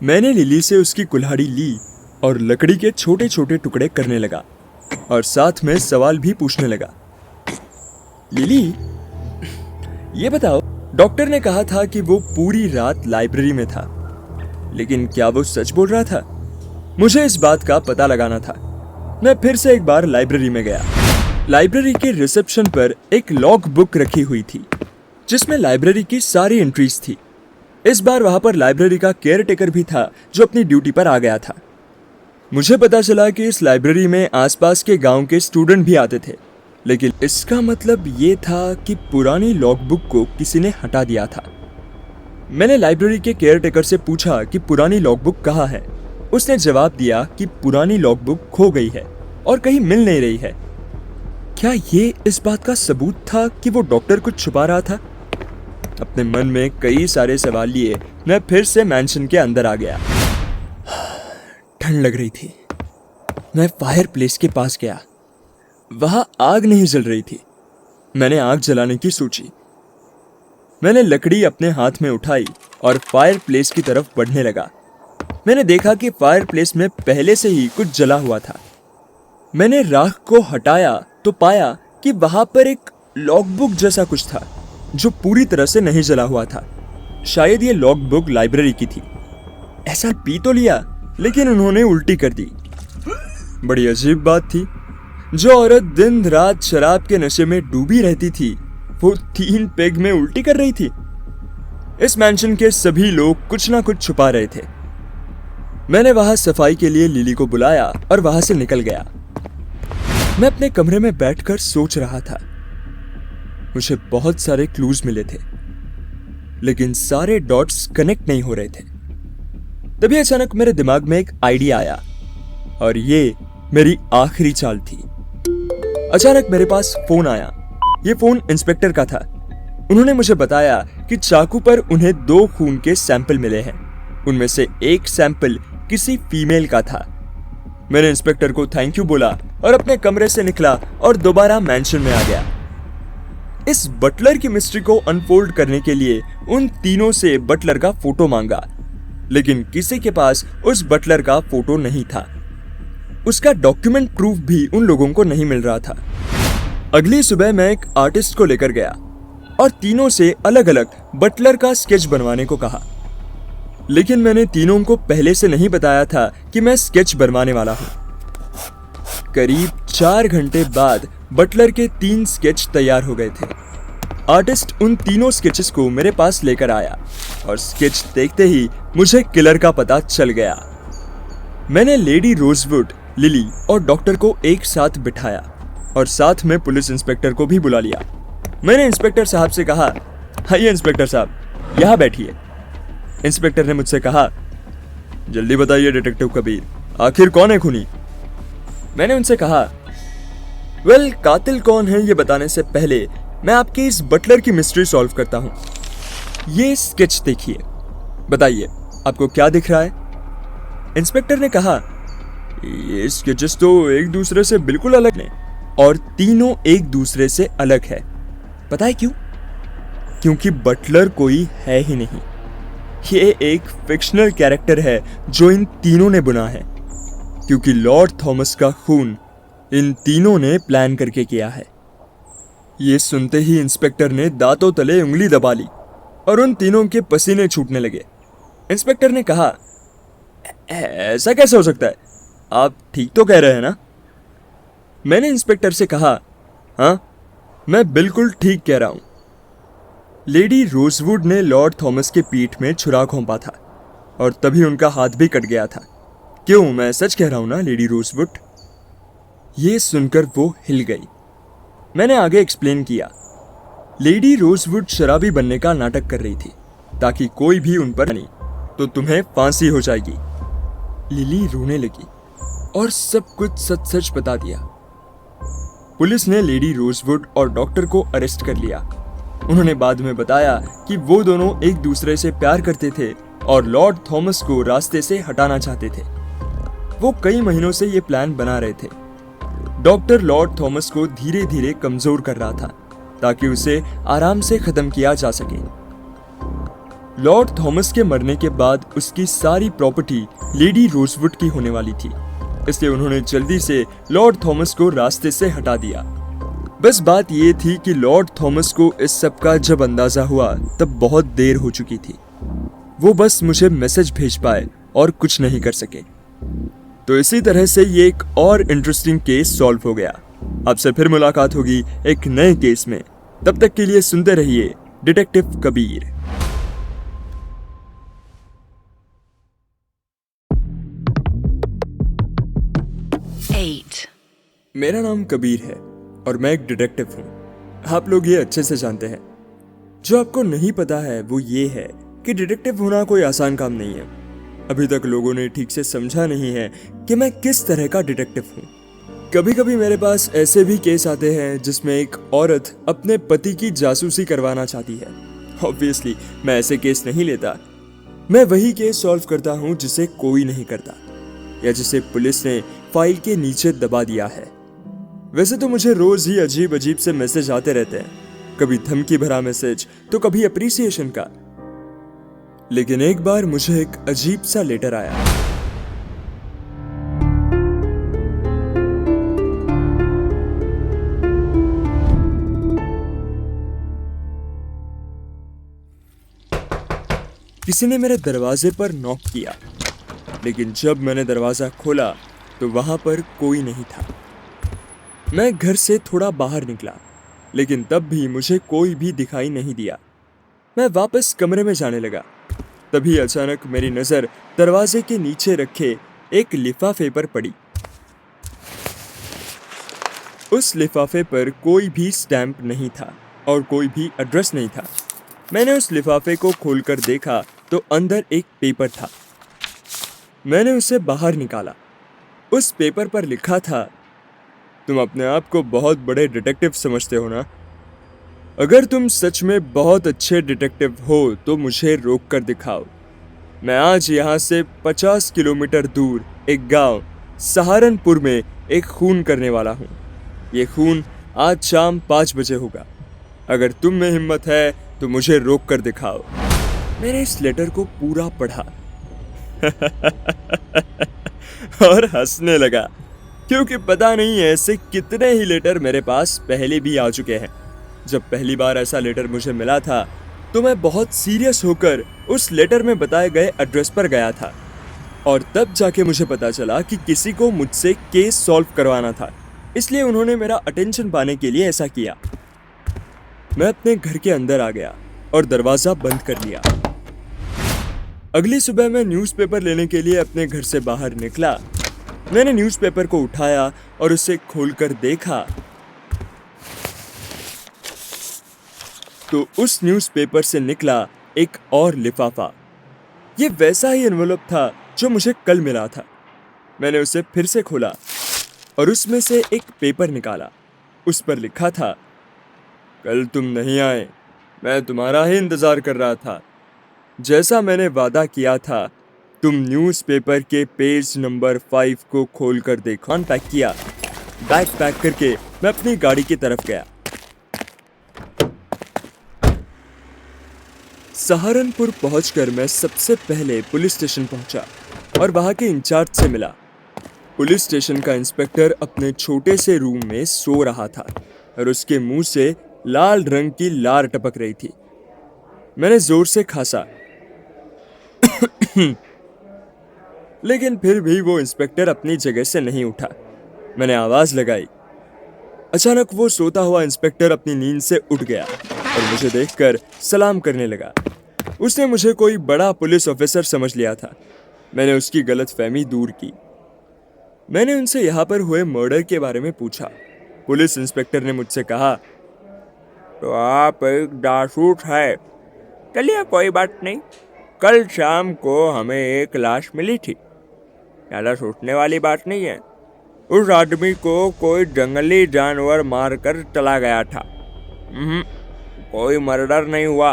A: मैंने लिली से उसकी कुल्हाड़ी ली और लकड़ी के छोटे छोटे टुकड़े करने लगा और साथ में सवाल भी पूछने लगा। लिली, ये बताओ, डॉक्टर ने कहा था कि वो पूरी रात लाइब्रेरी में था, लेकिन क्या वो सच बोल रहा था? मुझे इस बात का पता लगाना था। मैं फिर से एक बार लाइब्रेरी में गया। लाइब्रेरी के रिसेप्शन पर एक लॉग बुक रखी हुई थी जिसमें लाइब्रेरी की सारी एंट्रीज थी। इस बार वहां पर लाइब्रेरी का केयरटेकर भी था जो अपनी ड्यूटी पर आ गया था। मुझे पता चला कि इस लाइब्रेरी में आसपास के गांव के स्टूडेंट भी आते थे, लेकिन इसका मतलब ये था कि पुरानी लॉगबुक को किसी ने हटा दिया था। मैंने लाइब्रेरी के केयरटेकर से पूछा कि पुरानी लॉगबुक कहाँ है। उसने जवाब दिया कि पुरानी लॉगबुक खो गई है और कहीं मिल नहीं रही है। क्या ये इस बात का सबूत था कि वो डॉक्टर कुछ छुपा रहा था? अपने मन में कई सारे सवाल लिए मैं फिर से मैंशन के अंदर आ गया। ठंड लग रही थी। मैं फायर प्लेस के पास गया। वहां आग नहीं जल रही थी। मैंने आग जलाने की सोची। मैंने लकड़ी अपने हाथ में उठाई और फायर प्लेस की तरफ बढ़ने लगा। मैंने देखा कि फायर प्लेस में पहले से ही कुछ जला हुआ था। मैंने राख को हटाया तो पाया कि वहां पर एक लॉगबुक जैसा कुछ था जो पूरी तरह से नहीं जला हुआ था। शायद ये लॉगबुक लाइब्रेरी की थी। ऐसा पी तो लिया, लेकिन उन्होंने उल्टी कर दी। बड़ी अजीब बात थी। जो औरत दिन रात शराब के नशे में डूबी रहती थी, वो 3 पेग में उल्टी कर रही थी। इस मैंशन के सभी लोग कुछ ना कुछ छुपा रहे थे। मैंने वहां सफाई के लिए लिली को बुलाया और वहां से निकल गया। मैं अपने कमरे में बैठकर सोच रहा था। मुझे बहुत सारे क्लूज मिले थे, लेकिन सारे डॉट्स कनेक्ट नहीं हो रहे थे। तभी अचानक मेरे दिमाग में एक आइडिया आया और ये मेरी आखिरी चाल थी। अचानक मेरे पास फोन आया। ये फोन इंस्पेक्टर का था। उन्होंने मुझे बताया कि चाकू पर उन्हें 2 खून के सैंपल मिले हैं। उनमें से एक सैंपल किसी फीमेल का था। मैंने इंस्पेक्टर को थैंक यू बोला और अपने कमरे से निकला और दोबारा मैंशन में आ गया। इस बटलर की मिस्ट्री को अनफोल्ड करने के लिए उन तीनों से बटलर का फोटो मांगा, लेकिन किसी के पास उस बटलर का फोटो नहीं था। उसका डॉक्यूमेंट प्रूफ भी उन लोगों को नहीं मिल रहा था। अगली सुबह मैं एक आर्टिस्ट को लेकर गया और तीनों से अलग अलग बटलर का स्केच बनवाने को कहा, लेकिन मैंने तीनों को पहले से नहीं बताया था कि मैं स्केच बनवाने वाला हूं। करीब 4 घंटे बाद बटलर के 3 स्केच तैयार हो गए थे। आर्टिस्ट उन तीनों स्केचेस को मेरे पास लेकर आया और स्केच देखते ही मुझे किलर का पता चल गया। मैंने लेडी रोजवुड, लिली और डॉक्टर को एक साथ बिठाया और साथ में पुलिस इंस्पेक्टर को भी बुला लिया। मैंने इंस्पेक्टर साहब से कहा, आइए इंस्पेक्टर साहब, यहाँ बैठिए। इंस्पेक्टर ने मुझसे कहा, जल्दी बताइए डिटेक्टिव कबीर, आखिर कौन है खूनी? मैंने उनसे कहा, वेल, कातिल कौन है ये बताने से पहले मैं आपकी इस बटलर की मिस्ट्री सॉल्व करता हूं। ये स्केच देखिए, बताइए आपको क्या दिख रहा है? इंस्पेक्टर ने कहा, ये स्केचेस तो एक दूसरे से बिल्कुल अलग हैं और तीनों एक दूसरे से अलग है। पता है क्यों? क्योंकि बटलर कोई है ही नहीं। ये एक फिक्शनल कैरेक्टर है जो इन तीनों ने बुना है, क्योंकि लॉर्ड थॉमस का खून इन तीनों ने प्लान करके किया है। ये सुनते ही इंस्पेक्टर ने दांतों तले उंगली दबा ली और उन तीनों के पसीने छूटने लगे। इंस्पेक्टर ने कहा, ऐसा कैसे हो सकता है? आप ठीक तो कह रहे हैं ना? मैंने इंस्पेक्टर से कहा, हाँ, मैं बिल्कुल ठीक कह रहा हूं। लेडी रोजवुड ने लॉर्ड थॉमस के पीठ में छुरा घोंपा था और तभी उनका हाथ भी कट गया था। क्यों, मैं सच कह रहा हूं ना लेडी रोजवुड? ये सुनकर वो हिल गई। मैंने आगे एक्सप्लेन किया, लेडी रोजवुड शराबी बनने का नाटक कर रही थी ताकि कोई भी उन पर नहीं तो तुम्हें फांसी हो जाएगी। लिली रोने लगी और सब कुछ सच सच बता दिया। पुलिस ने लेडी रोजवुड और डॉक्टर को अरेस्ट कर लिया। उन्होंने बाद में बताया कि वो दोनों एक दूसरे से प्यार करते थे और लॉर्ड थॉमस को रास्ते से हटाना चाहते थे। वो कई महीनों से ये प्लान बना रहे थे। डॉक्टर लॉर्ड थॉमस को धीरे धीरे कमजोर कर रहा था ताकि उसे आराम से खत्म किया जा सके। लॉर्ड थॉमस के मरने के बाद उसकी सारी प्रॉपर्टी लेडी रोजवुड की होने वाली थी, इसलिए उन्होंने जल्दी से लॉर्ड थॉमस को रास्ते से हटा दिया। बस बात यह थी कि लॉर्ड थॉमस को इस सब का जब अंदाजा हुआ तब बहुत देर हो चुकी थी। वो बस मुझे मैसेज भेज पाए और कुछ नहीं कर सके। तो इसी तरह से ये एक और इंटरेस्टिंग केस सॉल्व हो गया। आपसे फिर मुलाकात होगी एक नए केस में। तब तक के लिए सुनते रहिए डिटेक्टिव कबीर। मेरा नाम कबीर है और मैं एक डिटेक्टिव हूँ। आप लोग ये अच्छे से जानते हैं। जो आपको नहीं पता है वो ये है कि डिटेक्टिव होना कोई आसान काम नहीं है। अभी तक लोगों ने ठीक से समझा नहीं है कि मैं किस तरह का डिटेक्टिव हूँ। कभी कभी मेरे पास ऐसे भी केस आते हैं जिसमें एक औरत अपने पति की जासूसी करवाना चाहती है। ऑब्वियसली मैं ऐसे केस नहीं लेता। मैं वही केस सॉल्व करता हूँ जिसे कोई नहीं करता या जिसे पुलिस ने फाइल के नीचे दबा दिया है। वैसे तो मुझे रोज ही अजीब अजीब से मैसेज आते रहते हैं, कभी धमकी भरा मैसेज तो कभी अप्रिसिएशन का। लेकिन एक बार मुझे एक अजीब सा लेटर आया। किसी ने मेरे दरवाजे पर नॉक किया, लेकिन जब मैंने दरवाजा खोला तो वहां पर कोई नहीं था। मैं घर से थोड़ा बाहर निकला, लेकिन तब भी मुझे कोई भी दिखाई नहीं दिया। मैं वापस कमरे में जाने लगा, तभी अचानक मेरी नजर दरवाजे के नीचे रखे एक लिफाफे पर पड़ी। उस लिफाफे पर कोई भी स्टैंप नहीं था और कोई भी एड्रेस नहीं था। मैंने उस लिफाफे को खोलकर देखा तो अंदर एक पेपर था। मैंने उसे बाहर निकाला। उस पेपर पर लिखा था, तुम अपने आप को बहुत बड़े डिटेक्टिव समझते हो ना? अगर तुम सच में बहुत अच्छे डिटेक्टिव हो तो मुझे रोक कर दिखाओ। मैं आज यहाँ से 50 किलोमीटर दूर एक गांव सहारनपुर में एक खून करने वाला हूँ। ये खून आज शाम 5 बजे होगा। अगर तुम में हिम्मत है तो मुझे रोक कर दिखाओ। मैंने इस लेटर को पूरा पढ़ा और हंसने लगा, क्योंकि पता नहीं ऐसे कितने ही लेटर मेरे पास पहले भी आ चुके हैं। जब पहली बार ऐसा लेटर मुझे मिला था तो मैं बहुत सीरियस होकर उस लेटर में बताए गए एड्रेस पर गया था और तब जाके मुझे पता चला कि किसी को मुझसे केस सॉल्व करवाना था, इसलिए उन्होंने मेरा अटेंशन पाने के लिए ऐसा किया। मैं अपने घर के अंदर आ गया और दरवाजा बंद कर लिया। अगली सुबह मैं न्यूज़पेपर लेने के लिए अपने घर से बाहर निकला। मैंने न्यूज़पेपर को उठाया और उसे खोलकर देखा तो उस न्यूज़पेपर से निकला एक और लिफाफा। ये वैसा ही एनवेलप था जो मुझे कल मिला था। मैंने उसे फिर से खोला और उसमें से एक पेपर निकाला। उस पर लिखा था, कल तुम नहीं आए, मैं तुम्हारा ही इंतजार कर रहा था। जैसा मैंने वादा किया था, तुम न्यूज़पेपर के पेज नंबर 5 को खोलकर देखो। पैक किया। बैग पैक करके मैं अपनी गाड़ी की तरफ गया। सहारनपुर पहुंचकर मैं सबसे पहले पुलिस स्टेशन पहुंचा और वहां के इंचार्ज से मिला। पुलिस स्टेशन का इंस्पेक्टर अपने छोटे से रूम में सो रहा था और उसके मुंह से लाल रंग की लार टपक रही थी। मैंने जोर से खांसा लेकिन फिर भी वो इंस्पेक्टर अपनी जगह से नहीं उठा। मैंने आवाज लगाई। अचानक वो सोता हुआ इंस्पेक्टर अपनी नींद से उठ गया और मुझे देखकर सलाम करने लगा। उसने मुझे कोई बड़ा पुलिस ऑफिसर समझ लिया था। मैंने उसकी गलतफहमी दूर की। मैंने उनसे यहाँ पर हुए मर्डर के बारे में पूछा। पुलिस इंस्पेक्टर ने मुझसे कहा, तो आप एक जासूस है। चलिए कोई बात नहीं, कल शाम को हमें एक लाश मिली थी। ज़्यादा सोचने वाली बात नहीं है। उस आदमी को कोई जंगली जानवर मारकर चला गया था। कोई मर्डर नहीं हुआ।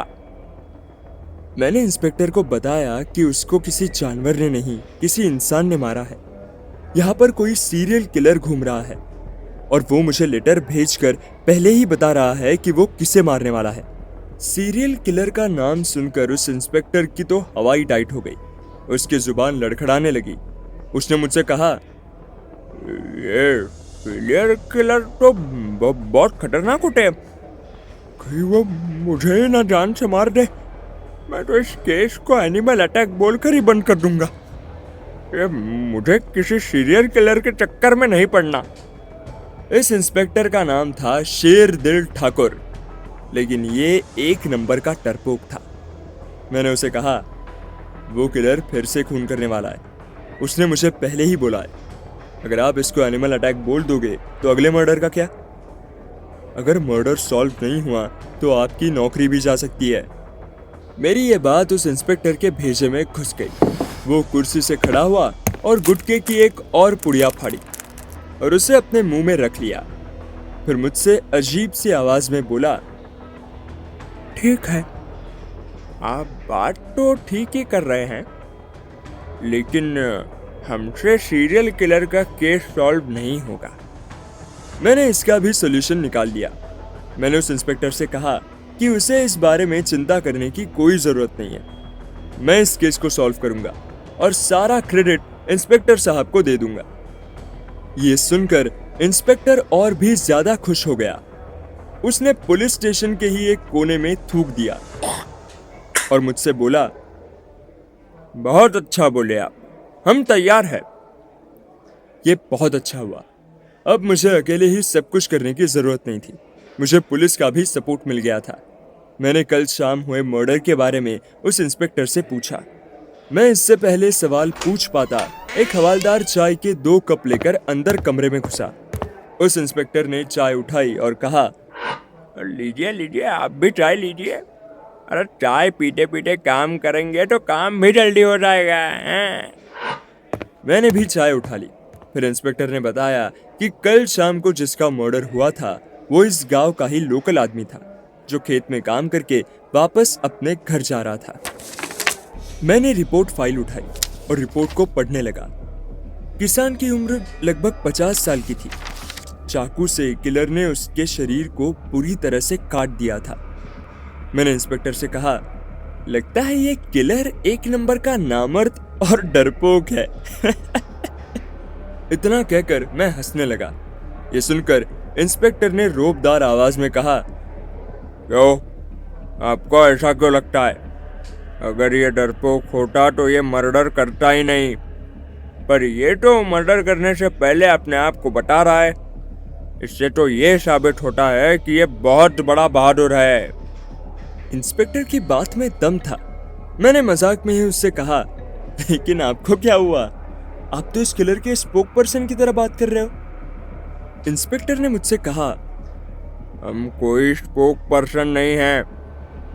A: मैंने इंस्पेक्टर को बताया कि उसको किसी जानवर ने नहीं, किसी इंसान ने मारा है। यहाँ पर कोई सीरियल किलर घूम रहा है। और वो मुझे लेटर भेजकर पहले ही बता रहा है कि वो किसे मारने वाला है। सीरियल किलर का नाम सुनकर उस इंस्पेक्टर की तो हवाई टाइट हो गई, उसकी जुबान लड़खड़ाने लगी। उसने मुझसे कहा,
B: ये सीरियल किलर तो बहुत खतरनाक होते हैं, कहीं वो मुझे ना जान से मार दे। मैं तो इस केस को एनिमल अटैक बोलकर ही बंद कर दूंगा। ये मुझे किसी सीरियल किलर के चक्कर में नहीं पड़ना।
A: इस इंस्पेक्टर का नाम था शेर दिल ठाकुर, लेकिन ये 1 नंबर का डरपोक था। मैंने उसे कहा, वो किलर फिर से खून करने वाला है। उसने मुझे पहले ही बोला है, अगर आप इसको एनिमल अटैक बोल दोगे तो अगले मर्डर का क्या? अगर मर्डर सॉल्व नहीं हुआ तो आपकी नौकरी भी जा सकती है। मेरी ये बात उस इंस्पेक्टर के भेजे में घुस गई। वो कुर्सी से खड़ा हुआ और गुटके की एक और पुड़िया फाड़ी और उसे अपने मुंह में रख लिया। फिर मुझसे अजीब सी आवाज में बोला,
B: ठीक है, आप बात तो ठीक ही कर रहे हैं, लेकिन हमसे सीरियल किलर का केस सॉल्व नहीं होगा।
A: मैंने इसका भी सॉल्यूशन निकाल लिया। मैंने उस इंस्पेक्टर से कहा कि उसे इस बारे में चिंता करने की कोई जरूरत नहीं है। मैं इस केस को सॉल्व करूंगा और सारा क्रेडिट इंस्पेक्टर साहब को दे दूंगा। ये सुनकर इंस्पेक्टर और भी ज्यादा खुश हो गया। उसने पुलिस स्टेशन के ही एक कोने में थूक दिया और मुझसे बोला,
B: बहुत अच्छा बोले आप, हम तैयार हैं।
A: ये बहुत अच्छा हुआ। अब मुझे अकेले ही सब कुछ करने की जरूरत नहीं थी। मुझे पुलिस का भी सपोर्ट मिल गया था। मैंने कल शाम हुए मर्डर के बारे में उस इंस्पेक्टर से पूछा। मैं इससे पहले सवाल पूछ पाता, एक हवालदार चाय के 2 कप लेकर अंदर कमरे में घुसा। उस इंस्पेक्टर ने चाय उठाई और कहा,
B: लीजिए लीजिए, आप भी चाय लीजिए। अरे चाय पीते पीते काम करेंगे तो काम भी जल्दी हो जाएगा हैं?
A: मैंने भी चाय उठा ली। फिर इंस्पेक्टर ने बताया कि कल शाम को जिसका मर्डर हुआ था वो इस गांव का ही लोकल आदमी था, जो खेत में काम करके वापस अपने घर जा रहा था। मैंने रिपोर्ट फाइल उठाई और रिपोर्ट को पढ़ने लगा। किसान की उम्र लगभग 50 साल की थी। चाकू से किलर ने उसके शरीर को पूरी तरह से काट दिया था। मैंने इंस्पेक्टर से कहा, लगता है ये किलर 1 नंबर का नामर्द और डरपोक है। इतना कहकर मैं हंसने लगा। ये सुनकर इंस्पेक्टर ने रोबदार आवाज में कहा,
B: क्यों, आपको ऐसा क्यों लगता है? अगर ये डरपोक होता तो ये मर्डर करता ही नहीं, पर ये तो मर्डर करने से पहले अपने आप को बता रहा है। इससे तो ये साबित होता है कि ये बहुत बड़ा बहादुर है।
A: इंस्पेक्टर की बात में दम था। मैंने मजाक में ही उससे कहा, लेकिन आपको क्या हुआ? आप तो इस किलर के स्पोक पर्सन की तरह बात कर रहे हो। इंस्पेक्टर ने मुझसे कहा,
B: हम कोई स्पोक पर्सन नहीं हैं,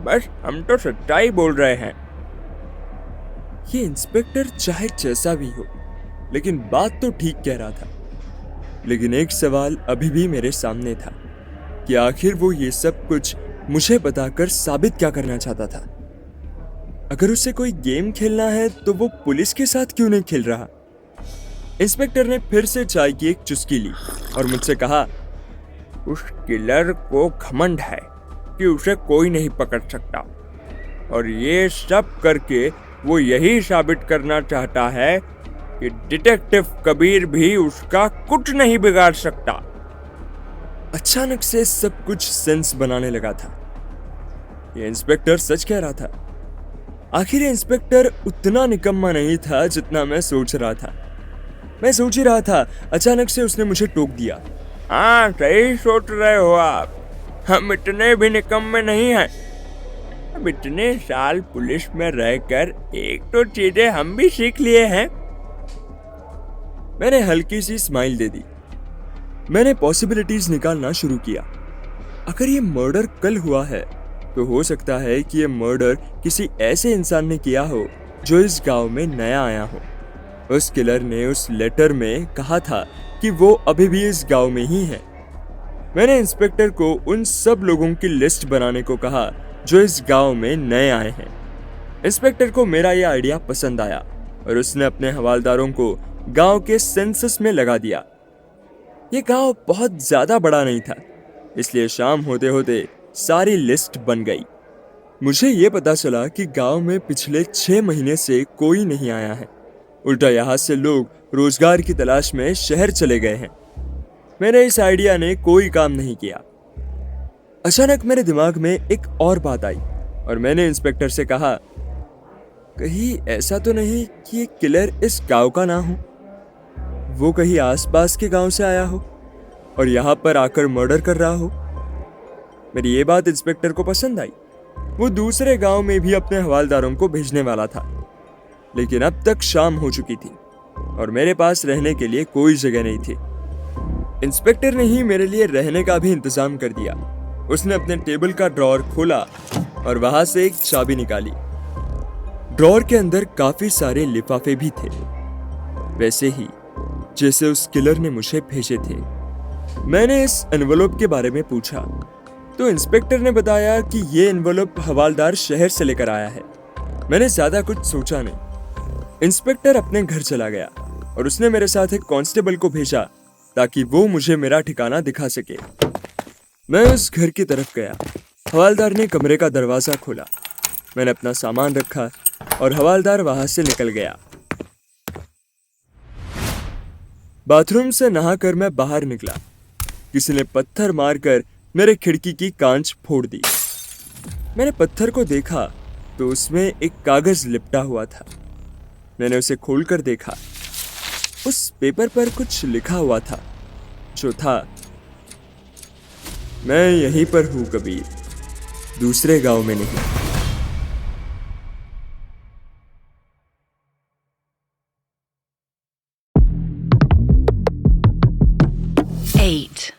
B: बस हम तो सच्चाई बोल रहे हैं।
A: ये इंस्पेक्टर चाहे जैसा भी हो, लेकिन बात तो ठीक कह रहा था। लेकिन एक सवाल अभी भी मेरे सामने था कि आखिर वो ये सब कुछ मुझे बताकर साबित क्या करना चाहता था। अगर उसे कोई गेम खेलना है तो वो पुलिस के साथ क्यों नहीं खेल रहा? इंस्पेक्टर ने फिर से चाय की एक चुस्की ली और मुझसे कहा,
B: उस किलर को घमंड है कि उसे कोई नहीं पकड़ सकता, और ये सब करके वो यही साबित करना चाहता है कि डिटेक्टिव कबीर भी उसका कुछ नहीं बिगाड़ सकता।
A: अचानक से सब कुछ सेंस बनाने लगा था। ये इंस्पेक्टर सच कह रहा था। आखिर ये इंस्पेक्टर उतना निकम्मा नहीं था जितना मैं सोच रहा था। मैं सोच ही रहा था, अचानक से उसने मुझे टोक दिया।
B: हाँ, सही सोच रहे हो आप, हम इतने भी निकम्मे नहीं हैं। अब इतने साल पुलिस में रहकर एक तो चीजें हम भी सीख लिए हैं।
A: मैंने हल्की सी स्माइल दे दी। मैंने पॉसिबिलिटीज निकालना शुरू किया। अगर ये मर्डर कल हुआ है तो हो सकता है कि ये मर्डर किसी ऐसे इंसान ने किया हो जो इस गांव में नया आया हो। उस किलर ने उस लेटर में कहा था कि वो अभी भी इस गांव में ही है। मैंने इंस्पेक्टर को उन सब लोगों की लिस्ट बनाने को कहा जो इस गांव में नए आए हैं। इंस्पेक्टर को मेरा यह आइडिया पसंद आया और उसने अपने हवालदारों को गांव के सेंसस में लगा दिया। ये गांव बहुत ज्यादा बड़ा नहीं था, इसलिए शाम होते होते सारी लिस्ट बन गई। मुझे ये पता चला कि गांव में पिछले 6 महीने से कोई नहीं आया है। उल्टा यहाँ से लोग रोजगार की तलाश में शहर चले गए हैं। मेरे इस आइडिया ने कोई काम नहीं किया। अचानक मेरे दिमाग में एक और बात आई और मैंने इंस्पेक्टर से कहा, कहीं ऐसा तो नहीं कि ये किलर इस गांव का ना हो? वो कहीं आसपास के गांव से आया हो और यहाँ पर आकर मर्डर कर रहा हो? मेरी ये बात इंस्पेक्टर को पसंद आई। वो दूसरे गांव में भी अपने हवालदारों को भेजने वाला था, लेकिन अब तक शाम हो चुकी थी और मेरे पास रहने के लिए कोई जगह नहीं थी। इंस्पेक्टर ने ही मेरे लिए रहने का भी इंतजाम कर दिया। उसने अपने टेबल का ड्रॉअर खोला और वहां से एक चाबी निकाली। ड्रॉअर के अंदर काफी सारे लिफाफे भी थे, वैसे ही जैसे उस किलर ने मुझे भेजे थे। मैंने इस एनवलप के बारे में पूछा तो इंस्पेक्टर ने बताया कि ये एनवलप हवालदार शहर से लेकर आया है। मैंने ज्यादा कुछ सोचा नहीं। इंस्पेक्टर अपने घर चला गया और उसने मेरे साथ एक कांस्टेबल को भेजा ताकि वो मुझे मेरा ठिकाना दिखा सके। मैं उस घर की तरफ गया। हवालदार ने कमरे का दरवाजा खोला। मैंने अपना सामान रखा और हवालदार वहां से निकल गया। बाथरूम से नहाकर मैं बाहर निकला। किसी ने पत्थर मारकर मेरे खिड़की की कांच फोड़ दी। मैंने पत्थर को देखा तो उसमें एक कागज लिपटा हुआ था। मैंने उसे खोलकर देखा। उस पेपर पर कुछ लिखा हुआ था, जो था, मैं यहीं पर हूं कबीर, दूसरे गांव में नहीं।
C: Eight.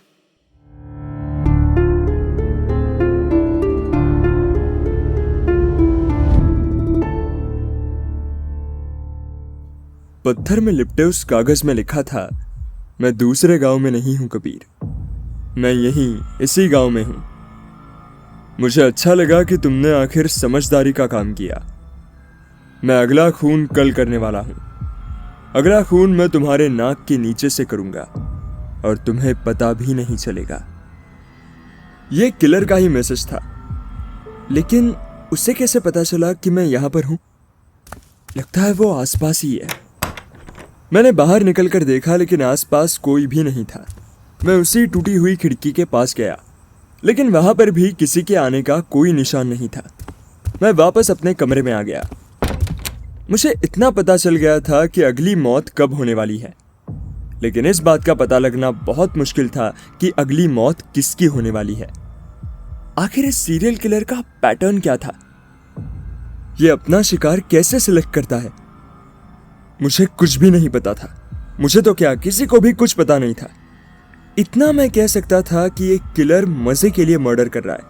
A: पत्थर में लिपटे उस कागज में लिखा था, मैं दूसरे गांव में नहीं हूं कबीर, मैं यहीं इसी गांव में हूं। मुझे अच्छा लगा कि तुमने आखिर समझदारी का काम किया। मैं अगला खून कल करने वाला हूं। अगला खून मैं तुम्हारे नाक के नीचे से करूंगा और तुम्हें पता भी नहीं चलेगा। यह किलर का ही मैसेज था, लेकिन उसे कैसे पता चला कि मैं यहां पर हूं? लगता है वो आसपास ही है। मैंने बाहर निकलकर देखा, लेकिन आसपास कोई भी नहीं था। मैं उसी टूटी हुई खिड़की के पास गया, लेकिन वहां पर भी किसी के आने का कोई निशान नहीं था। मैं वापस अपने कमरे में आ गया। मुझे इतना पता चल गया था कि अगली मौत कब होने वाली है, लेकिन इस बात का पता लगना बहुत मुश्किल था कि अगली मौत किसकी होने वाली है। आखिर इस सीरियल किलर का पैटर्न क्या था? ये अपना शिकार कैसे सिलेक्ट करता है? मुझे कुछ भी नहीं पता था। मुझे तो क्या, किसी को भी कुछ पता नहीं था। इतना मैं कह सकता था कि ये किलर मजे के लिए मर्डर कर रहा है।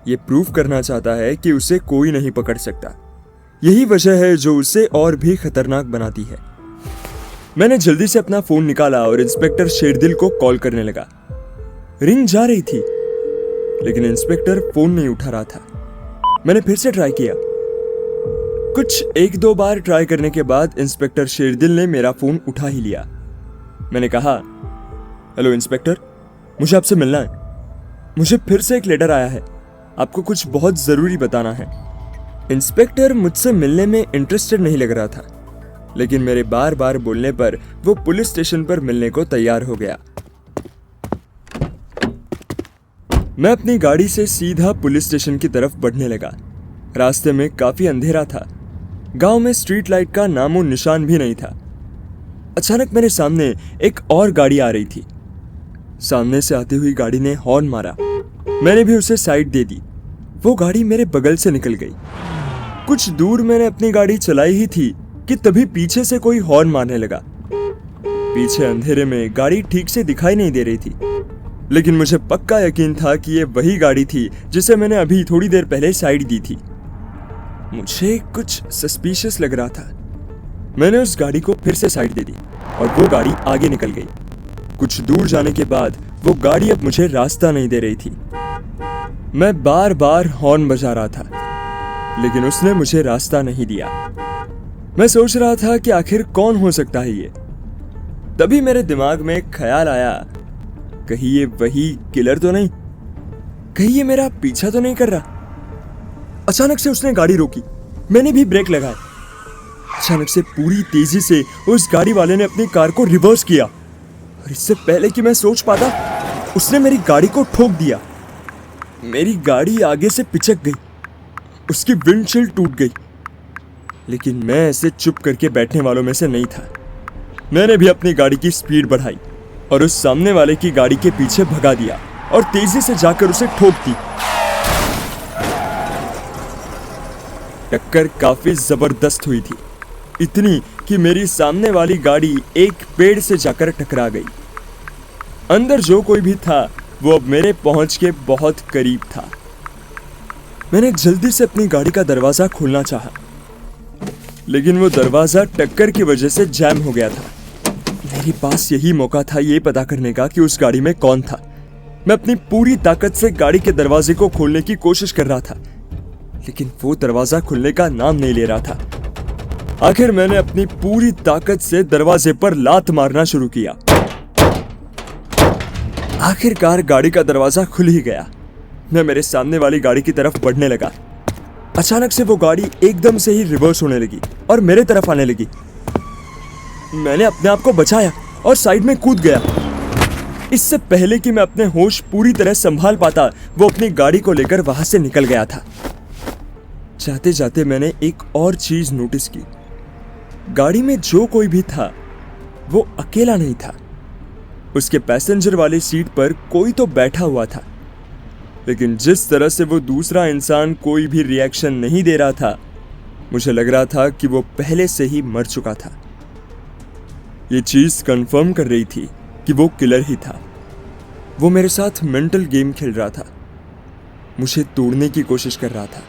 A: ये प्रूव करना चाहता है कि उसे कोई नहीं पकड़ सकता। यही वजह है जो उसे और भी खतरनाक बनाती है। मैंने जल्दी से अपना फोन निकाला और इंस्पेक्टर शेरदिल को कॉल करने लगा। रिंग जा रही थी, लेकिन इंस्पेक्टर फोन नहीं उठा रहा था। मैंने फिर से ट्राई किया। कुछ 1-2 बार ट्राई करने के बाद इंस्पेक्टर शेरदिल ने मेरा फोन उठा ही लिया। मैंने कहा, हेलो इंस्पेक्टर, मुझे आपसे मिलना है। मुझे फिर से एक लेटर आया है, आपको कुछ बहुत जरूरी बताना है। इंस्पेक्टर मुझसे मिलने में इंटरेस्टेड नहीं लग रहा था, लेकिन मेरे बार बार बोलने पर वो पुलिस स्टेशन पर मिलने को तैयार हो गया। मैं अपनी गाड़ी से सीधा पुलिस स्टेशन की तरफ बढ़ने लगा। रास्ते में काफी अंधेरा था। गांव में स्ट्रीट लाइट का नामो निशान भी नहीं था। अचानक मेरे सामने एक और गाड़ी आ रही थी। सामने से आती हुई गाड़ी ने हॉर्न मारा। मैंने भी उसे साइड दे दी। वो गाड़ी मेरे बगल से निकल गई। कुछ दूर मैंने अपनी गाड़ी चलाई ही थी कि तभी पीछे से कोई हॉर्न मारने लगा। पीछे अंधेरे में गाड़ी ठीक से दिखाई नहीं दे रही थी, लेकिन मुझे पक्का यकीन था कि ये वही गाड़ी थी जिसे मैंने अभी थोड़ी देर पहले साइड दी थी। मुझे कुछ सस्पिशियस लग रहा था। मैंने उस गाड़ी को फिर से साइड दे दी और वो गाड़ी आगे निकल गई। कुछ दूर जाने के बाद वो गाड़ी अब मुझे रास्ता नहीं दे रही थी। मैं बार बार हॉर्न बजा रहा था, लेकिन उसने मुझे रास्ता नहीं दिया। मैं सोच रहा था कि आखिर कौन हो सकता है ये। तभी मेरे दिमाग में एक ख्याल आया कहीं ये वही किलर तो नहीं, कहीं ये मेरा पीछा तो नहीं कर रहा। अचानक से उसने गाड़ी रोकी, मैंने भी ब्रेक लगाए। अचानक से पूरी तेजी से उस गाड़ी वाले ने अपनी कार को रिवर्स किया और इससे पहले कि मैं सोच पाता उसने मेरी गाड़ी को ठोक दिया। मेरी गाड़ी आगे से पिचक गई, उसकी विंडशील्ड टूट गई। लेकिन मैं ऐसे चुप करके बैठने वालों में से नहीं था। मैंने भी अपनी गाड़ी की स्पीड बढ़ाई और उस सामने वाले की गाड़ी के पीछे भगा दिया और तेजी से जाकर उसे ठोक दी। टक्कर काफी जबरदस्त हुई थी, इतनी कि मेरी सामने वाली गाड़ी एक पेड़ से जाकर टकरा गई। अंदर जो कोई भी था वो अब मेरे पहुंच के बहुत करीब था। मैंने जल्दी से अपनी गाड़ी का दरवाजा खोलना चाहा, लेकिन वो दरवाजा टक्कर की वजह से जैम हो गया था। मेरे पास यही मौका था ये पता करने का कि उस गाड़ी में कौन था। मैं अपनी पूरी ताकत से गाड़ी के दरवाजे को खोलने की कोशिश कर रहा था, लेकिन वो दरवाजा खुलने का नाम नहीं ले रहा था। आखिर मैंने अपनी पूरी ताकत से दरवाजे पर लात मारना शुरू किया। आखिरकार गाड़ी का दरवाजा खुल ही गया। मैं मेरे सामने वाली गाड़ी की तरफ बढ़ने लगा। अचानक से वो गाड़ी एकदम से ही रिवर्स होने लगी और मेरे तरफ आने लगी। मैंने अपने आप को बचाया और साइड में कूद गया। इससे पहले कि मैं अपने होश पूरी तरह संभाल पाता, वो अपनी गाड़ी को लेकर वहां से निकल गया था। जाते जाते मैंने एक और चीज नोटिस की। गाड़ी में जो कोई भी था वो अकेला नहीं था। उसके पैसेंजर वाली सीट पर कोई तो बैठा हुआ था, लेकिन जिस तरह से वो दूसरा इंसान कोई भी रिएक्शन नहीं दे रहा था, मुझे लग रहा था कि वो पहले से ही मर चुका था। ये चीज कंफर्म कर रही थी कि वो किलर ही था। वो मेरे साथ मेंटल गेम खेल रहा था, मुझे तोड़ने की कोशिश कर रहा था।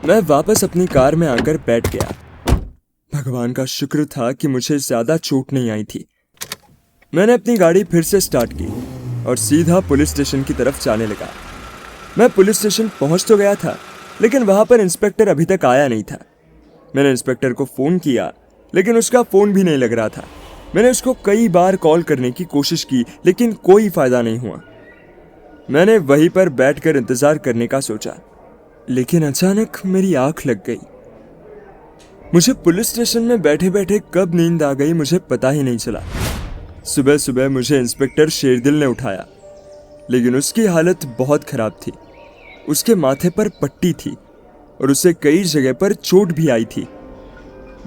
A: मैं वापस अपनी कार में आकर बैठ गया। भगवान का शुक्र था कि मुझे ज्यादा चोट नहीं आई थी। मैंने अपनी गाड़ी फिर से स्टार्ट की और सीधा पुलिस स्टेशन की तरफ जाने लगा। मैं पुलिस स्टेशन पहुंच तो गया था, लेकिन वहां पर इंस्पेक्टर अभी तक आया नहीं था। मैंने इंस्पेक्टर को फोन किया, लेकिन उसका फोन भी नहीं लग रहा था। मैंने उसको कई बार कॉल करने की कोशिश की, लेकिन कोई फायदा नहीं हुआ। मैंने वहीं पर बैठकर इंतजार करने का सोचा, लेकिन अचानक मेरी आंख लग गई। मुझे पुलिस स्टेशन में बैठे बैठे कब नींद आ गई मुझे पता ही नहीं चला। सुबह सुबह मुझे इंस्पेक्टर शेरदिल ने उठाया, लेकिन उसकी हालत बहुत खराब थी। उसके माथे पर पट्टी थी और उसे कई जगह पर चोट भी आई थी।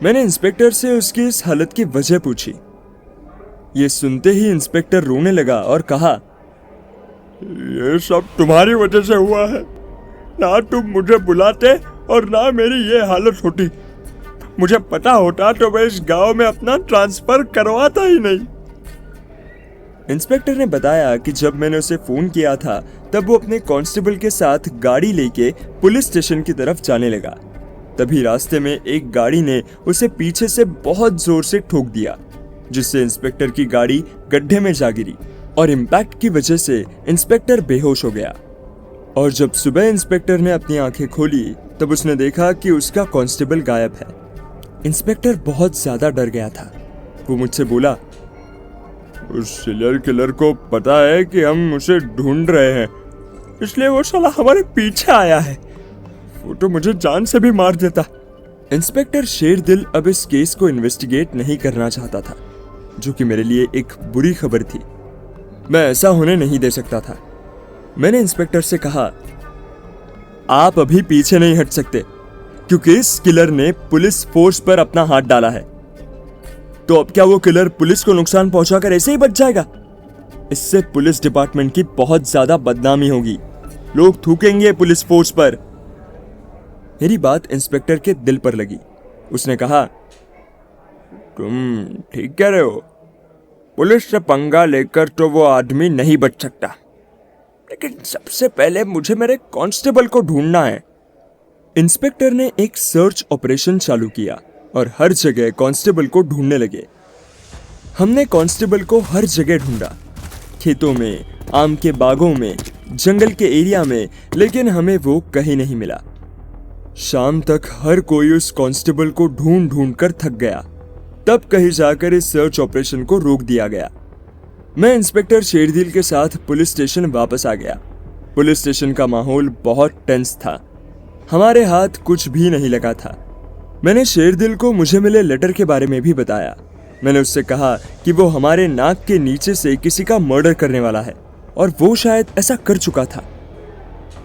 A: मैंने इंस्पेक्टर से उसकी इस हालत की वजह पूछी। ये सुनते ही इंस्पेक्टर रोने लगा और कहा,
B: ये सब तुम्हारी वजह से हुआ है। ना तुम मुझे बुलाते और ना मेरी ये हालत होती। मुझे पता होता तो मैं इस गांव में अपना ट्रांसफर करवाता ही नहीं।
A: इंस्पेक्टर ने बताया कि जब मैंने उसे फोन किया था तब वो अपने कांस्टेबल के साथ गाड़ी लेके पुलिस स्टेशन की तरफ जाने लगा। तभी रास्ते में एक गाड़ी ने उसे पीछे से बहुत जोर से ठोक दिया, जिससे इंस्पेक्टर की गाड़ी गड्ढे में जा गिरी और इम्पैक्ट की वजह से इंस्पेक्टर बेहोश हो गया। और जब सुबह इंस्पेक्टर ने अपनी आंखें खोली तब उसने देखा कि उसका कांस्टेबल गायब है। इंस्पेक्टर बहुत ज्यादा डर गया था। वो मुझसे बोला,
B: उस सीरियल किलर को पता है कि हम उसे ढूंढ रहे हैं, इसलिए वो साला हमारे पीछे आया है। वो तो मुझे जान से भी मार देता।
A: इंस्पेक्टर शेरदिल अब इस केस को इन्वेस्टिगेट नहीं करना चाहता था, जो कि मेरे लिए एक बुरी खबर थी। मैं ऐसा होने नहीं दे सकता था। मैंने इंस्पेक्टर से कहा, आप अभी पीछे नहीं हट सकते, क्योंकि इस किलर ने पुलिस फोर्स पर अपना हाथ डाला है। तो अब क्या वो किलर पुलिस को नुकसान पहुंचाकर ऐसे ही बच जाएगा? इससे पुलिस डिपार्टमेंट की बहुत ज्यादा बदनामी होगी। लोग थूकेंगे पुलिस फोर्स पर। मेरी बात इंस्पेक्टर के दिल पर लगी। उसने कहा,
B: तुम ठीक कह रहे हो। पुलिस से पंगा लेकर तो वो आदमी नहीं बच सकता, लेकिन सबसे पहले मुझे मेरे कांस्टेबल को ढूंढना है।
A: इंस्पेक्टर ने एक सर्च ऑपरेशन चालू किया और हर जगह कांस्टेबल को ढूंढने लगे। हमने कांस्टेबल को हर जगह ढूंढा, खेतों में, आम के बागों में, जंगल के एरिया में, लेकिन हमें वो कहीं नहीं मिला। शाम तक हर कोई उस कांस्टेबल को ढूंढ ढूंढ कर थक गया। तब कहीं जाकर इस सर्च ऑपरेशन को रोक दिया गया। मैं इंस्पेक्टर शेरदिल के साथ पुलिस स्टेशन वापस आ गया। पुलिस स्टेशन का माहौल बहुत टेंस था। हमारे हाथ कुछ भी नहीं लगा था। मैंने शेरदिल को मुझे मिले लेटर के बारे में भी बताया। मैंने उससे कहा कि वो हमारे नाक के नीचे से किसी का मर्डर करने वाला है और वो शायद ऐसा कर चुका था।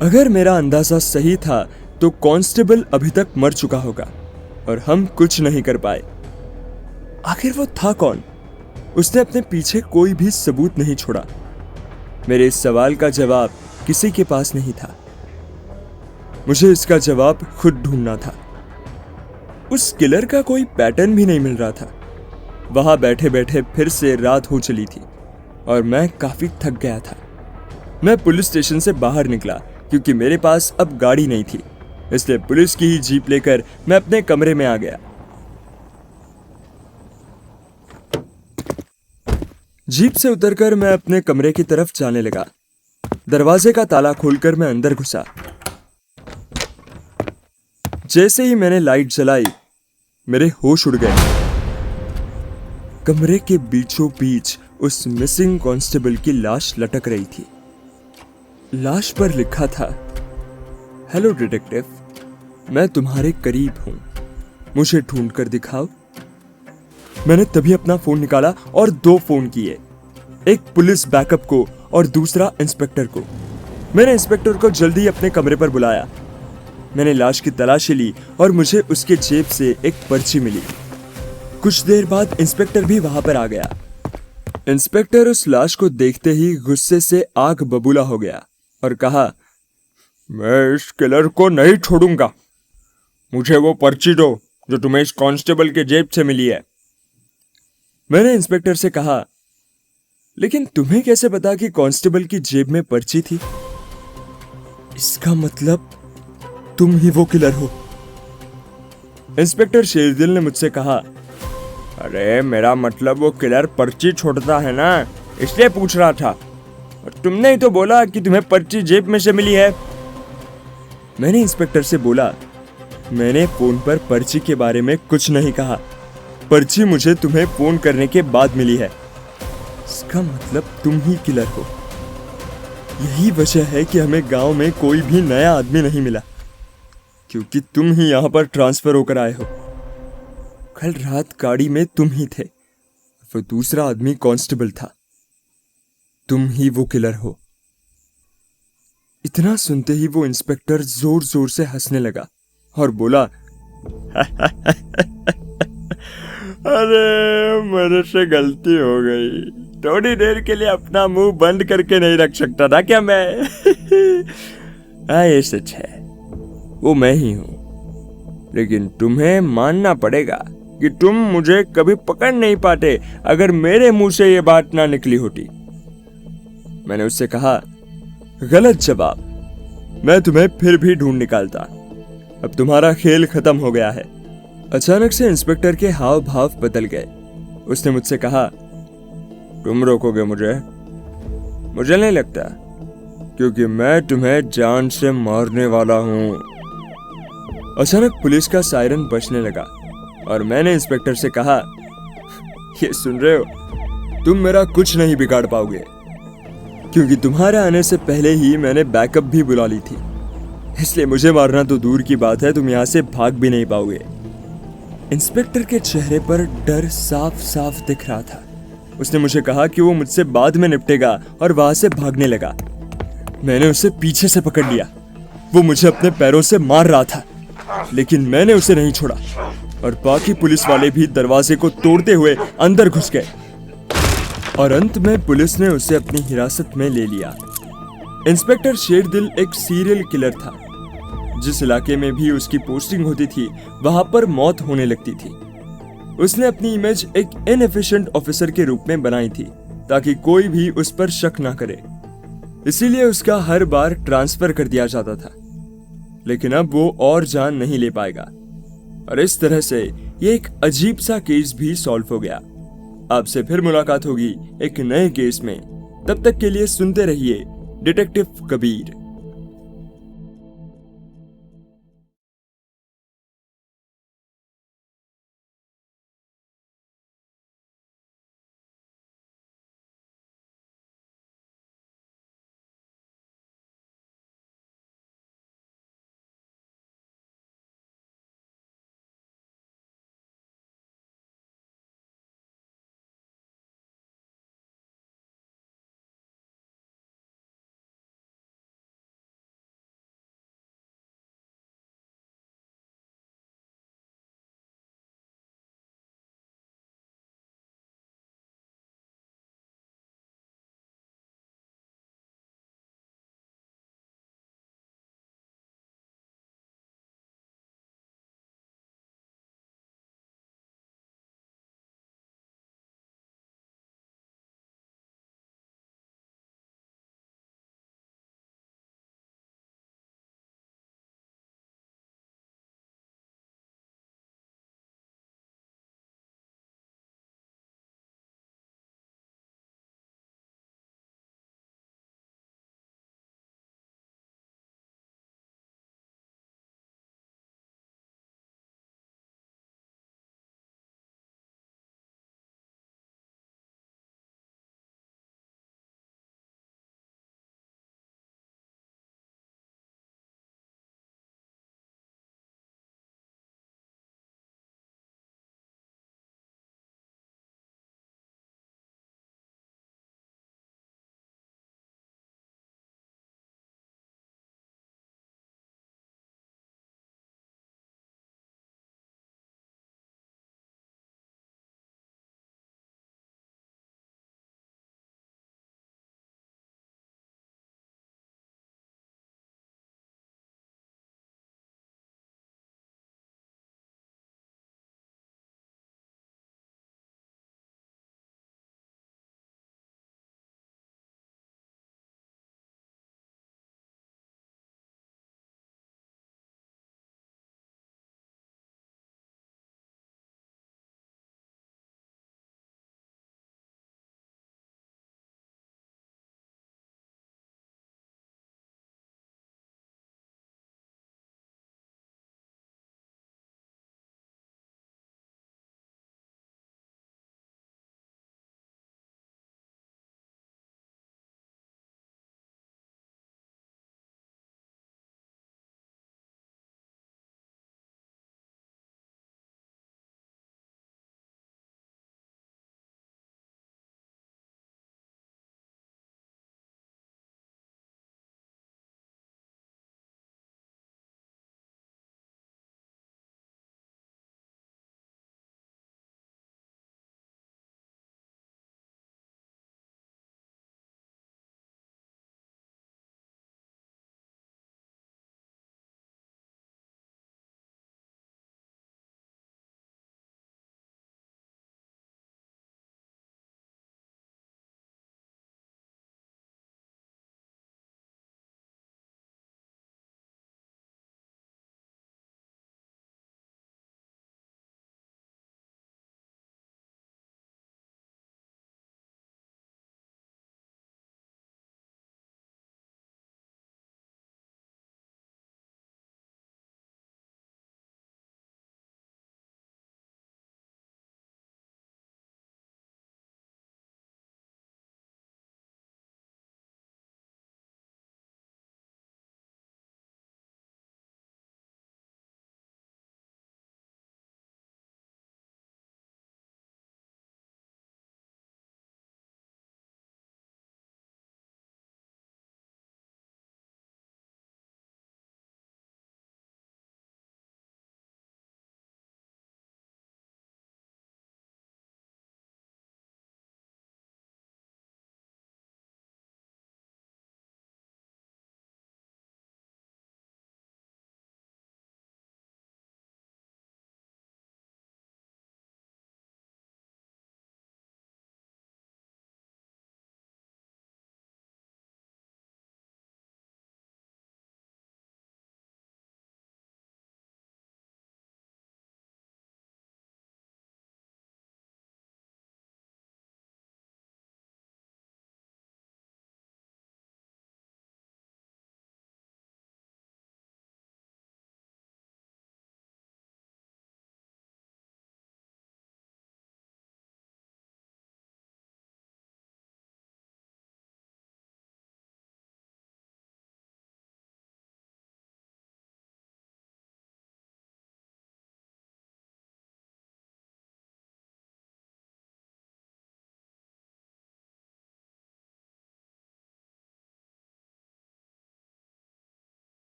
A: अगर मेरा अंदाजा सही था तो कांस्टेबल अभी तक मर चुका होगा और हम कुछ नहीं कर पाए। आखिर वो था कौन? उसने अपने पीछे कोई भी सबूत नहीं छोड़ा। मेरे इस सवाल का जवाब किसी के पास नहीं था। मुझे इसका जवाब खुद ढूंढना था। उस किलर का कोई पैटर्न भी नहीं मिल रहा था। वहां बैठे बैठे फिर से रात हो चली थी और मैं काफी थक गया था। मैं पुलिस स्टेशन से बाहर निकला क्योंकि मेरे पास अब गाड़ी नहीं थी, इसलिए पुलिस की ही जीप लेकर मैं अपने कमरे में आ गया। जीप से उतरकर मैं अपने कमरे की तरफ जाने लगा। दरवाजे का ताला खोलकर मैं अंदर घुसा। जैसे ही मैंने लाइट जलाई, मेरे होश उड़ गए। कमरे के बीचों बीच उस मिसिंग कांस्टेबल की लाश लटक रही थी। लाश पर लिखा था, हेलो डिटेक्टिव, मैं तुम्हारे करीब हूं, मुझे ढूंढ कर दिखाओ। मैंने तभी अपना फोन निकाला और 2 फोन किए, एक पुलिस बैकअप को और दूसरा इंस्पेक्टर को। मैंने इंस्पेक्टर को जल्दी अपने कमरे पर बुलाया। मैंने लाश की तलाशी ली और मुझे उसके जेब से एक पर्ची मिली। कुछ देर बाद इंस्पेक्टर भी वहां पर आ गया। इंस्पेक्टर उस लाश को देखते ही गुस्से से आग बबूला हो गया और कहा,
B: मैं इस किलर को नहीं छोड़ूंगा। मुझे वो पर्ची दो जो तुम्हें इस कांस्टेबल के जेब से मिली है।
A: मैंने इंस्पेक्टर से कहा, लेकिन तुम्हें कैसे पता कि कांस्टेबल की जेब में पर्ची थी? इसका मतलब तुम ही वो किलर हो। इंस्पेक्टर शेरदिल ने मुझसे कहा,
B: अरे मेरा मतलब वो किलर पर्ची छोड़ता है ना, इसलिए पूछ रहा था। और तुमने ही तो बोला कि तुम्हें पर्ची जेब में से मिली है।
A: मैंने इंस्पेक्टर से बोला, मैंने फोन पर पर्ची के बारे में कुछ नहीं कहा। पर्ची मुझे तुम्हें फोन करने के बाद मिली है। इसका मतलब तुम ही किलर हो। यही वजह है कि हमें गांव में कोई भी नया आदमी नहीं मिला, क्योंकि तुम ही यहां पर ट्रांसफर होकर आए हो। कल रात गाड़ी में तुम ही थे, वो दूसरा आदमी कांस्टेबल था। तुम ही वो किलर हो। इतना सुनते ही वो इंस्पेक्टर जोर जोर से हंसने लगा और बोला,
B: अरे मेरे से गलती हो गई। थोड़ी देर के लिए अपना मुंह बंद करके नहीं रख सकता था क्या मैं?
A: हाँ, ये सच है, वो मैं ही हूं। लेकिन तुम्हें मानना पड़ेगा कि तुम मुझे कभी पकड़ नहीं पाते अगर मेरे मुंह से ये बात ना निकली होती। मैंने उससे कहा, गलत जवाब। मैं तुम्हें फिर भी ढूंढ निकालता। अब तुम्हारा खेल खत्म हो गया है। अचानक से इंस्पेक्टर के हाव भाव बदल गए। उसने मुझसे कहा, तुम रोकोगे मुझे? मुझे नहीं लगता, क्योंकि मैं तुम्हें जान से मारने वाला हूं। अचानक पुलिस का सायरन बजने लगा और मैंने इंस्पेक्टर से कहा, ये सुन रहे हो, तुम मेरा कुछ नहीं बिगाड़ पाओगे, क्योंकि तुम्हारे आने से पहले ही मैंने बैकअप भी बुला ली थी। इसलिए मुझे मारना तो दूर की बात है, तुम यहां से भाग भी नहीं पाओगे। इंस्पेक्टर के चेहरे पर डर साफ साफ दिख रहा था। उसने मुझे कहा कि वो मुझसे बाद में निपटेगा और वहां से भागने लगा। मैंने उसे पीछे से पकड़ लिया। वो मुझे अपने पैरों से मार रहा था, लेकिन मैंने उसे नहीं छोड़ा और बाकी पुलिस वाले भी दरवाजे को तोड़ते हुए अंदर घुस गए और अंत में पुलिस ने उसे अपनी हिरासत में ले लिया। इंस्पेक्टर शेरदिल एक सीरियल किलर था। जिस इलाके में भी उसकी पोस्टिंग होती थी, वहां पर मौत होने लगती थी। उसने अपनी इमेज एक इनएफिशिएंट ऑफिसर के रूप में बनाई थी ताकि कोई भी उस पर शक ना करे। इसीलिए उसका हर बार ट्रांसफर कर दिया जाता था। लेकिन अब वो और जान नहीं ले पाएगा और इस तरह से ये एक अजीब सा केस भी सॉल्व हो गया। आपसे फिर मुलाकात होगी एक नए केस में। तब तक के लिए सुनते रहिए डिटेक्टिव कबीर।